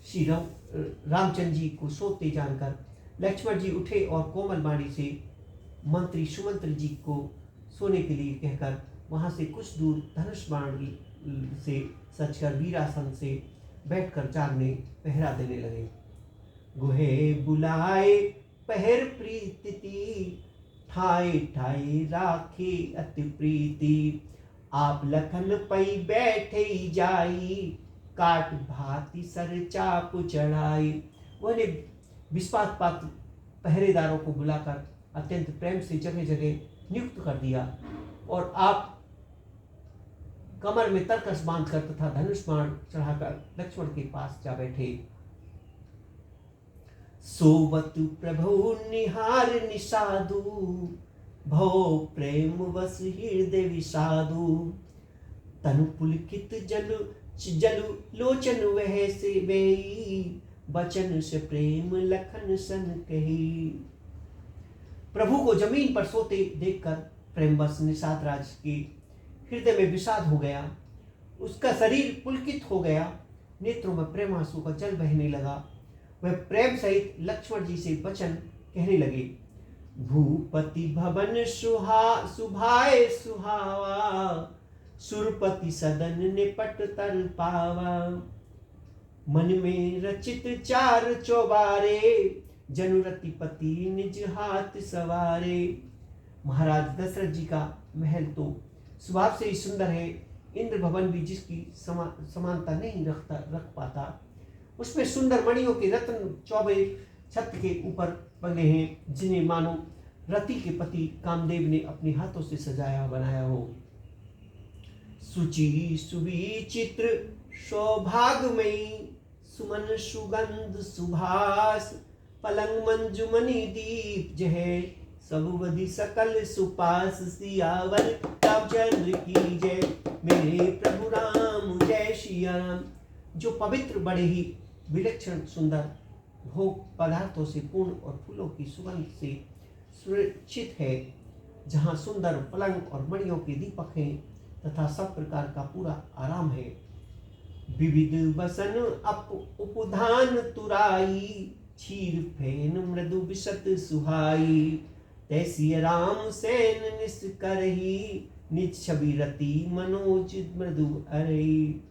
श्री रामचंद्र जी को सोते जानकर लक्ष्मण जी उठे और कोमल बाणी से मंत्री सुमंत्र जी को सोने के लिए कहकर वहां से कुछ दूर धनुष बाण से सचकर वीरासन से बैठकर जागने पहरा देने लगे। गुहे बुलाए पहर प्रीति, ठाए ठाए राखे अति प्रीति। आप लखन पई बैठे जाई, काट भांति सर चाप चढ़ाई। उन्होंने विस्पात पात्र पहरेदारों को बुलाकर अत्यंत प्रेम से जगह जगह नियुक्त कर दिया और आप कमर में तरकस बांधकर तथा धनुष बाण चढ़ाकर लक्ष्मण के पास जा बैठे। सोबतु प्रभु निहार निषादु, भव प्रेम वस हृदय विषादु। तनु पुलकित जलु जलु लोचन वह से वेई, बचन से प्रेम लखन सन कही। प्रभु को जमीन पर सोते देखकर प्रेमवश निषाद राज के हृदय में विषाद हो गया। उसका शरीर पुलकित हो गया, नेत्रों में प्रेमांसु का जल बहने लगा। वह प्रेम सहित लक्ष्मण जी से वचन कहने लगे। भूपति भवन सुभाए सुहावा, सुरपति सदन निपट तर पावा। मन में रचित चार चौबारे, जनुरति पति निज हाथ सवारे। महाराज दशरथ जी का महल तो स्वभाव से ही सुंदर है, इंद्र भवन भी जिसकी समानता नहीं रख पाता। उसमें सुंदर मणियों के रत्न चौबे छत के ऊपर बने हैं, जिन्हें मानो रति के पति कामदेव ने अपने हाथों से सजाया बनाया हो। सुचि सुविचित्र सौभाग्यमयी, सुमन सुगंध सुभास। पलंग मंजुमणि दीप जय, सब वधि सकल सुपास। सियावर रामचंद्र की जय, मेरे प्रभु राम जय सिया राम। जो पवित्र बड़े ही विलक्षण सुंदर भोग पदार्थों से पूर्ण और फूलों की सुगंध से सुरक्षित है, जहाँ सुंदर पलंग और मणियों के दीपक हैं तथा सब प्रकार का पूरा आराम है। विविध बसन उपधान तुराई, क्षीर फेन मृदु विशत सुहाई। तैसी राम सेन निस करही, निज छवि रति मनोज मृदु अरई।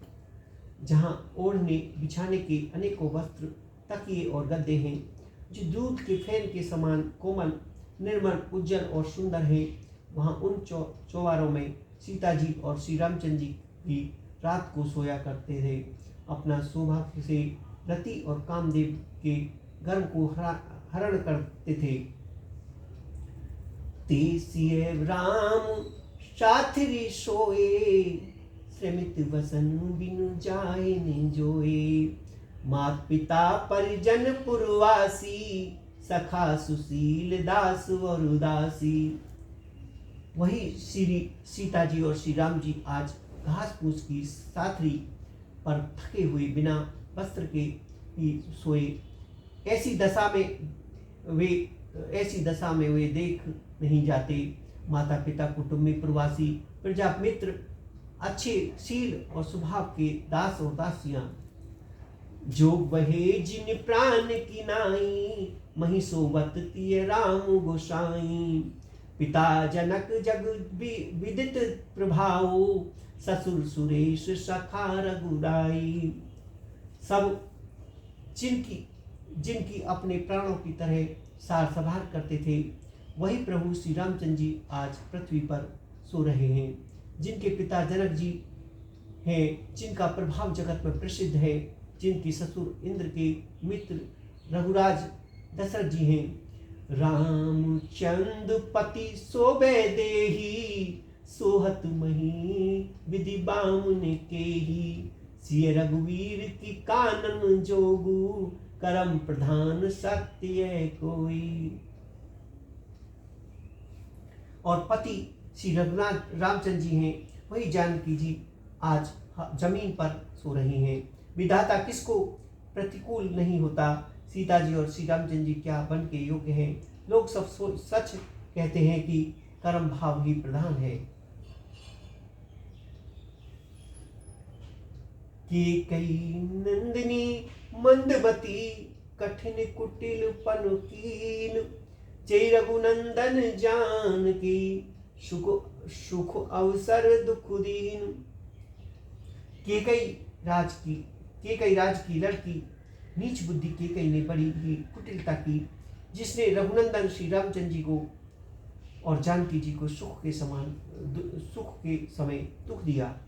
जहाँ ओढ़ने बिछाने के अनेकों वस्त्र तकिए और गद्दे हैं, जो दूध के फेन के समान कोमल निर्मल उज्जवल और सुंदर है, वहाँ उन चौबारों में सीता जी और श्री रामचंद्र जी भी रात को सोया करते थे। अपना सौभाग्य से रति और कामदेव के गर्व को हरण करते थे। तेसिए राम साथरी सोए, श्रमित वसन बिनु जाए न जोए। मात पिता परिजन पुरवासी, सखा सुशील दास और उदासी। वही श्री सीता जी और श्री राम जी आज घास फूस की साथरी पर थके हुए बिना वस्त्र के ही सोए। ऐसी दशा में वे देख नहीं जाते। माता पिता कुटुंबी प्रवासी प्रजा मित्र अच्छे शील और स्वभाव के दास और दासियां, जो बहे जिन प्राण की नाई, मही सोबत तिय राम गोसाई। पिता जनक जग विदित प्रभाव, ससुर सुरेश सखा रघुराई। सब जिनकी जिनकी अपने प्राणों की तरह सार संभाल करते थे, वही प्रभु श्री रामचंद्र जी आज पृथ्वी पर सो रहे हैं। जिनके पिता जनक जी हैं, जिनका प्रभाव जगत में प्रसिद्ध है, जिनके ससुर इंद्र के मित्र रघुराज दशरथ जी हैं। रामचंद्र पति सोबे देही, सोहत मही विधि बामुन केही। सिय रघुवीर की कानन जोगु, करम प्रधान सत्य कोई। और पति श्री रघुनाथ रामचंद्र जी हैं, वही जानकी जी आज जमीन पर सो रही हैं। विधाता किसको प्रतिकूल नहीं होता। सीता जी और श्री रामचंद्र जी क्या बन के योग्य हैं। लोग सब सच कहते हैं कि कर्म भाव ही प्रधान है। कि कई नंदिनी मंदबती, कठिन कुटिल पन कीन। जय रघुनंदन जान की, सुख अवसर दुख दीन। केकई राज की लड़की नीच बुद्धि केकई ने बड़ी ही कुटिलता की, जिसने रघुनंदन श्री रामचंद्र जी को और जानकी जी को सुख के समय दुख दिया।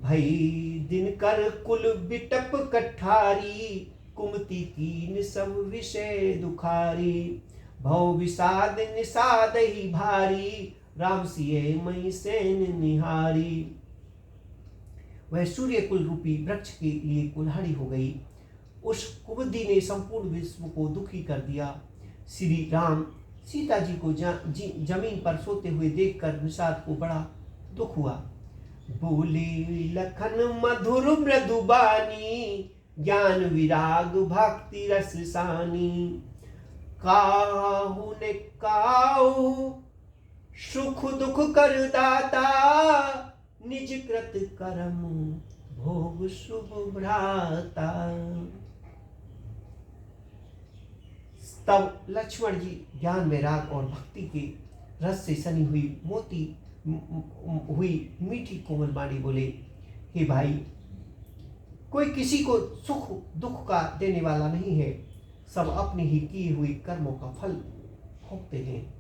भई दिन कर कुल बिटप कठारी, कुमति कीन सब विषय दुखारी। भव विषाद निषाद ही भारी, राम सिय मई सेन निहारी। वह सूर्य कुल रूपी वृक्ष के लिए कुल्हाड़ी हो गई। उस कुबुद्धि ने संपूर्ण विश्व को दुखी कर दिया। श्री राम सीता जी को जमीन पर सोते हुए देखकर निषाद को बड़ा दुख हुआ। बोले लखन मधुर मृदुबानी, ज्ञान विराग भक्ति रस सानी। काहू ने काऊ सुख दुख कर दाता, निज कृत कर्म भोग शुभ भ्राता। तब लक्ष्मण जी ज्ञान वैराग और भक्ति के रस से सनी हुई मीठी कोमल वाणी बोले, हे भाई, कोई किसी को सुख दुख का देने वाला नहीं है। सब अपने ही किए हुए कर्मों का फल भोगते हैं।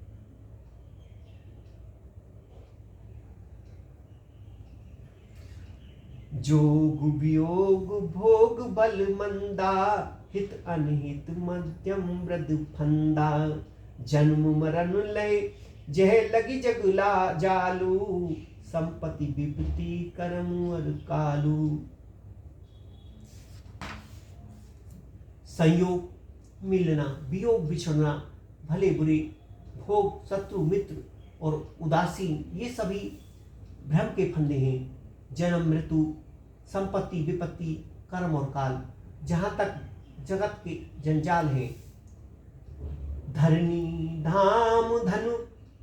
जोग वियोग भोग बल मंदा, हित अनहित मध्यम मृद फंदा। जन्म मरण लय जह लगी जगला जालू, संपत्ति विपत्ति कर्म और कालू। संयोग मिलना, वियोग बिछड़ना, भले बुरे, भोग शत्रु मित्र और उदासीन, ये सभी भ्रम के फंदे हैं। जन्म मृत्यु, संपत्ति विपत्ति, कर्म और काल, जहाँ तक जगत के जंजाल हैं। धरनी धाम धनु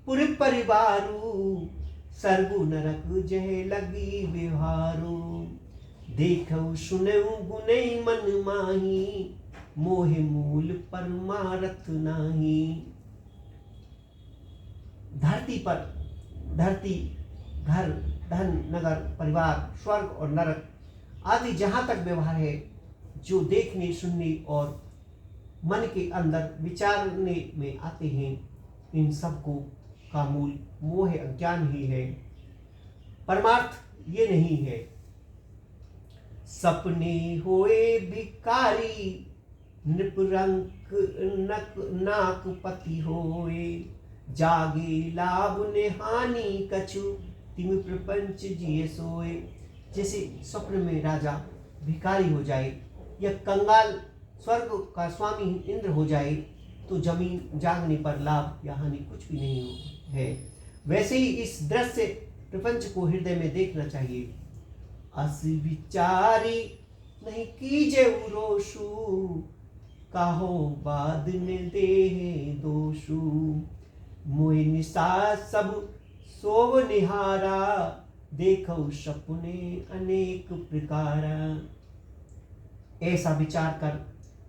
पुर परिवारू, सर्गु नरक जह लगी व्यवहारू। देखो सुनऊ गुनई मन माही, मोह मूल परमारथ नाही। धरती घर धन नगर परिवार स्वर्ग और नरक आदि जहाँ तक व्यवहार है, जो देखने सुनने और मन के अंदर विचारने में आते हैं, इन सबको का मूल मोह अज्ञान ही है। परमार्थ ये नहीं है। सपने होए भिकारी, नृपरंक नाक पति होए। जागे लाभ ने हानि कछु, तिम प्रपंच जिए सोए। जैसे स्वप्न में राजा भिखारी हो जाए या कंगाल स्वर्ग का स्वामी इंद्र हो जाए, तो जमीन जागने पर लाभ या हानि कुछ भी नहीं है। वैसे ही इस दृश्य प्रपंच को हृदय में देखना चाहिए। अस विचारी नहीं कीजे रोषु, काहो बाद ने देह दोषु। मोहि निशा सब सोव निहारा, देखो सपने अनेक प्रकारा। ऐसा विचार कर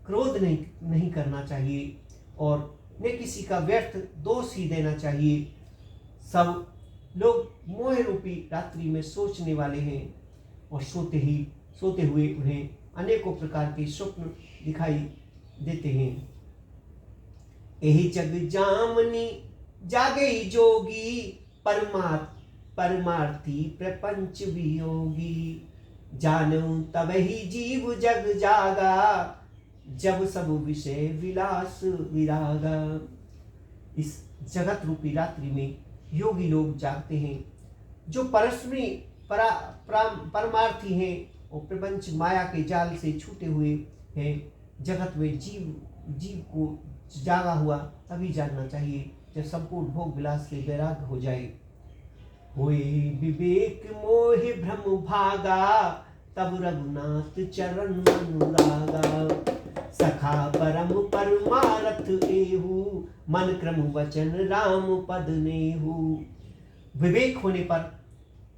क्रोध नहीं करना चाहिए और न किसी का व्यर्थ दोष ही देना चाहिए। सब लोग मोह रूपी रात्रि में सोचने वाले हैं और सोते हुए उन्हें अनेकों प्रकार के स्वप्न दिखाई देते हैं। यही जग जामनी जागई जोगी, परमार्थी प्रपंच वियोगी। जानू तब ही जीव जग जागा, जब सब विषय विलास विरागा। इस जगत रूपी रात्रि में योगी लोग जागते हैं, जो परस्मी परमार्थी हैं और प्रपंच माया के जाल से छूटे हुए हैं। जगत में जीव को जागा हुआ तभी जानना चाहिए जब संपूर्ण भोग विलास से वैराग्य हो जाए। होए विवेक मोह भ्रम भागा, तब रघुनाथ चरण अनुरागा। सखा परम परमारथ एहु, मन क्रम वचन राम पद नेहु। विवेक होने पर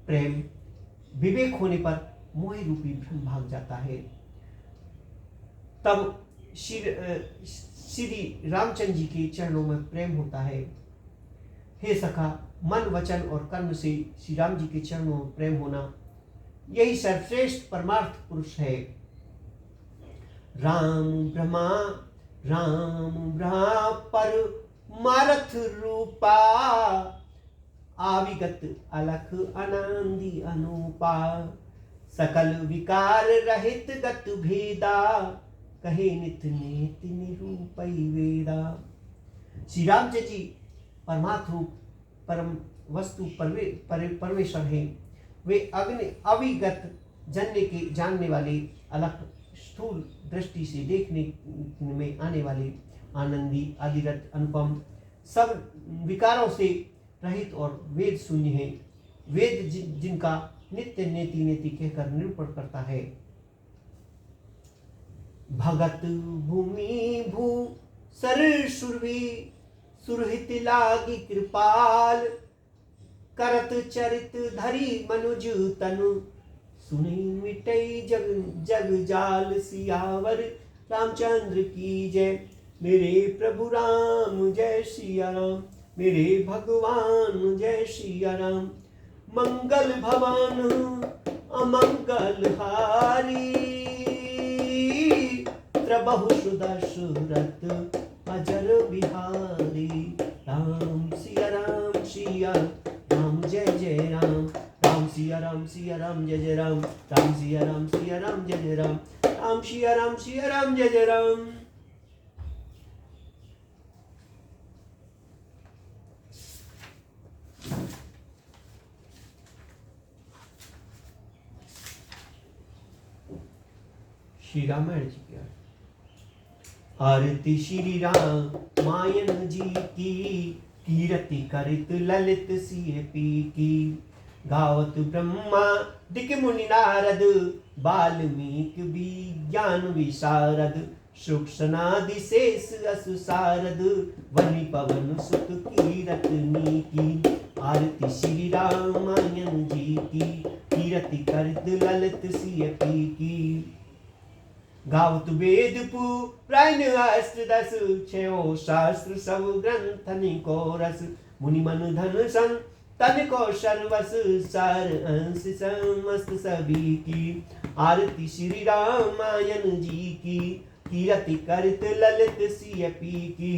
प्रेम, विवेक होने पर मोह रूपी भ्रम भाग जाता है। तब श्री रामचंद्र जी के चरणों में प्रेम होता है। हे सखा, मन वचन और कर्म से श्री राम जी के चरणों में प्रेम होना, यही सर्वश्रेष्ठ परमार्थ पुरुष है। राम ब्रह्मा परमार्थ रूपा, आविगत अलख आनंदी अनुपा। सकल विकार रहित गत भेदा, कहे नित नेति निरूपई वेदा। श्री रामचंद्र जी परमात्म रूप परम वस्तु परमेश्वर है। वे अविगत जानने वाले, अलग स्थूल दृष्टि से देखने में आने वाले, आनंदी, अधिरथ, अनुपम, सब विकारों से रहित और वेद शून्य है। वेद जिनका नित्य नेति नेति कहकर निरूपण करता है। भगत भूमि भू सर सुरभि, सुरहित लागी कृपाल। करत चरित धरी मनुज तनु, सुनी मिटई जग जाल। सियावर रामचंद्र की जय, मेरे प्रभु राम जय सिया राम। मेरे भगवान जय सिया राम। मंगल भवन अमंगल हारी, प्रभु सुदशरथ अजर बिहारी। राम सिया राम जय जय राम। राम सिया राम जय जय राम। राम सिया राम जय जय राम। राम सिया राम जय जय राम। श्री रामायण जी की आरती श्री रामायण जी की, कीरति करित ललित सिय पी की। गावत ब्रह्मा दिक मुनि नारद, वाल्मीकि विज्ञान विशारद। सूक्ष्मनादि शेष असु सारद, वनि पवन सुत कीरतनी की। आरती श्री रामायण जी की, कीरति करित ललित सिय पी की। गावत वेद पुराण अस्त्र दस, छयो शास्त्र सब ग्रंथनि को रस। मुनि मन धन सन तन को सर्वस, सार अंश समस्त सभी की। आरती श्री रामायण जी की, कीरति करित ललित सिय पी की।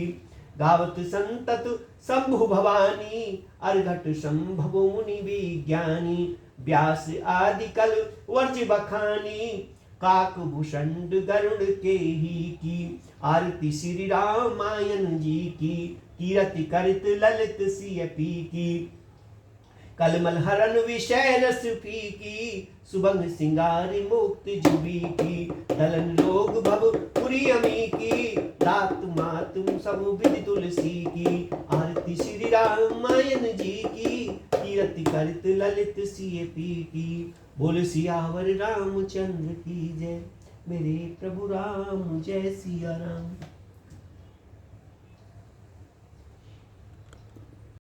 गावत संतत शंभु भवानी, अर्घट संभव मुनि विज्ञानी। व्यास आदि कल वर्ज बखानी, काक भूषण गरुड़ के ही की। आरती श्री रामायण जी की, कीरति करित ललित सिय पी की। कलमल हरण विषय रस पी की, सुभंग सिंगारी मुक्ति जुबी की। दलन रोग भव पुरी अमी की, दात मातुम सब विधि तुलसी की। आरती श्री रामायण जी की, कीरति करित ललित सिय पी की। बोल सियावर रामचंद्र की जय, मेरे प्रभु राम जय सिया राम।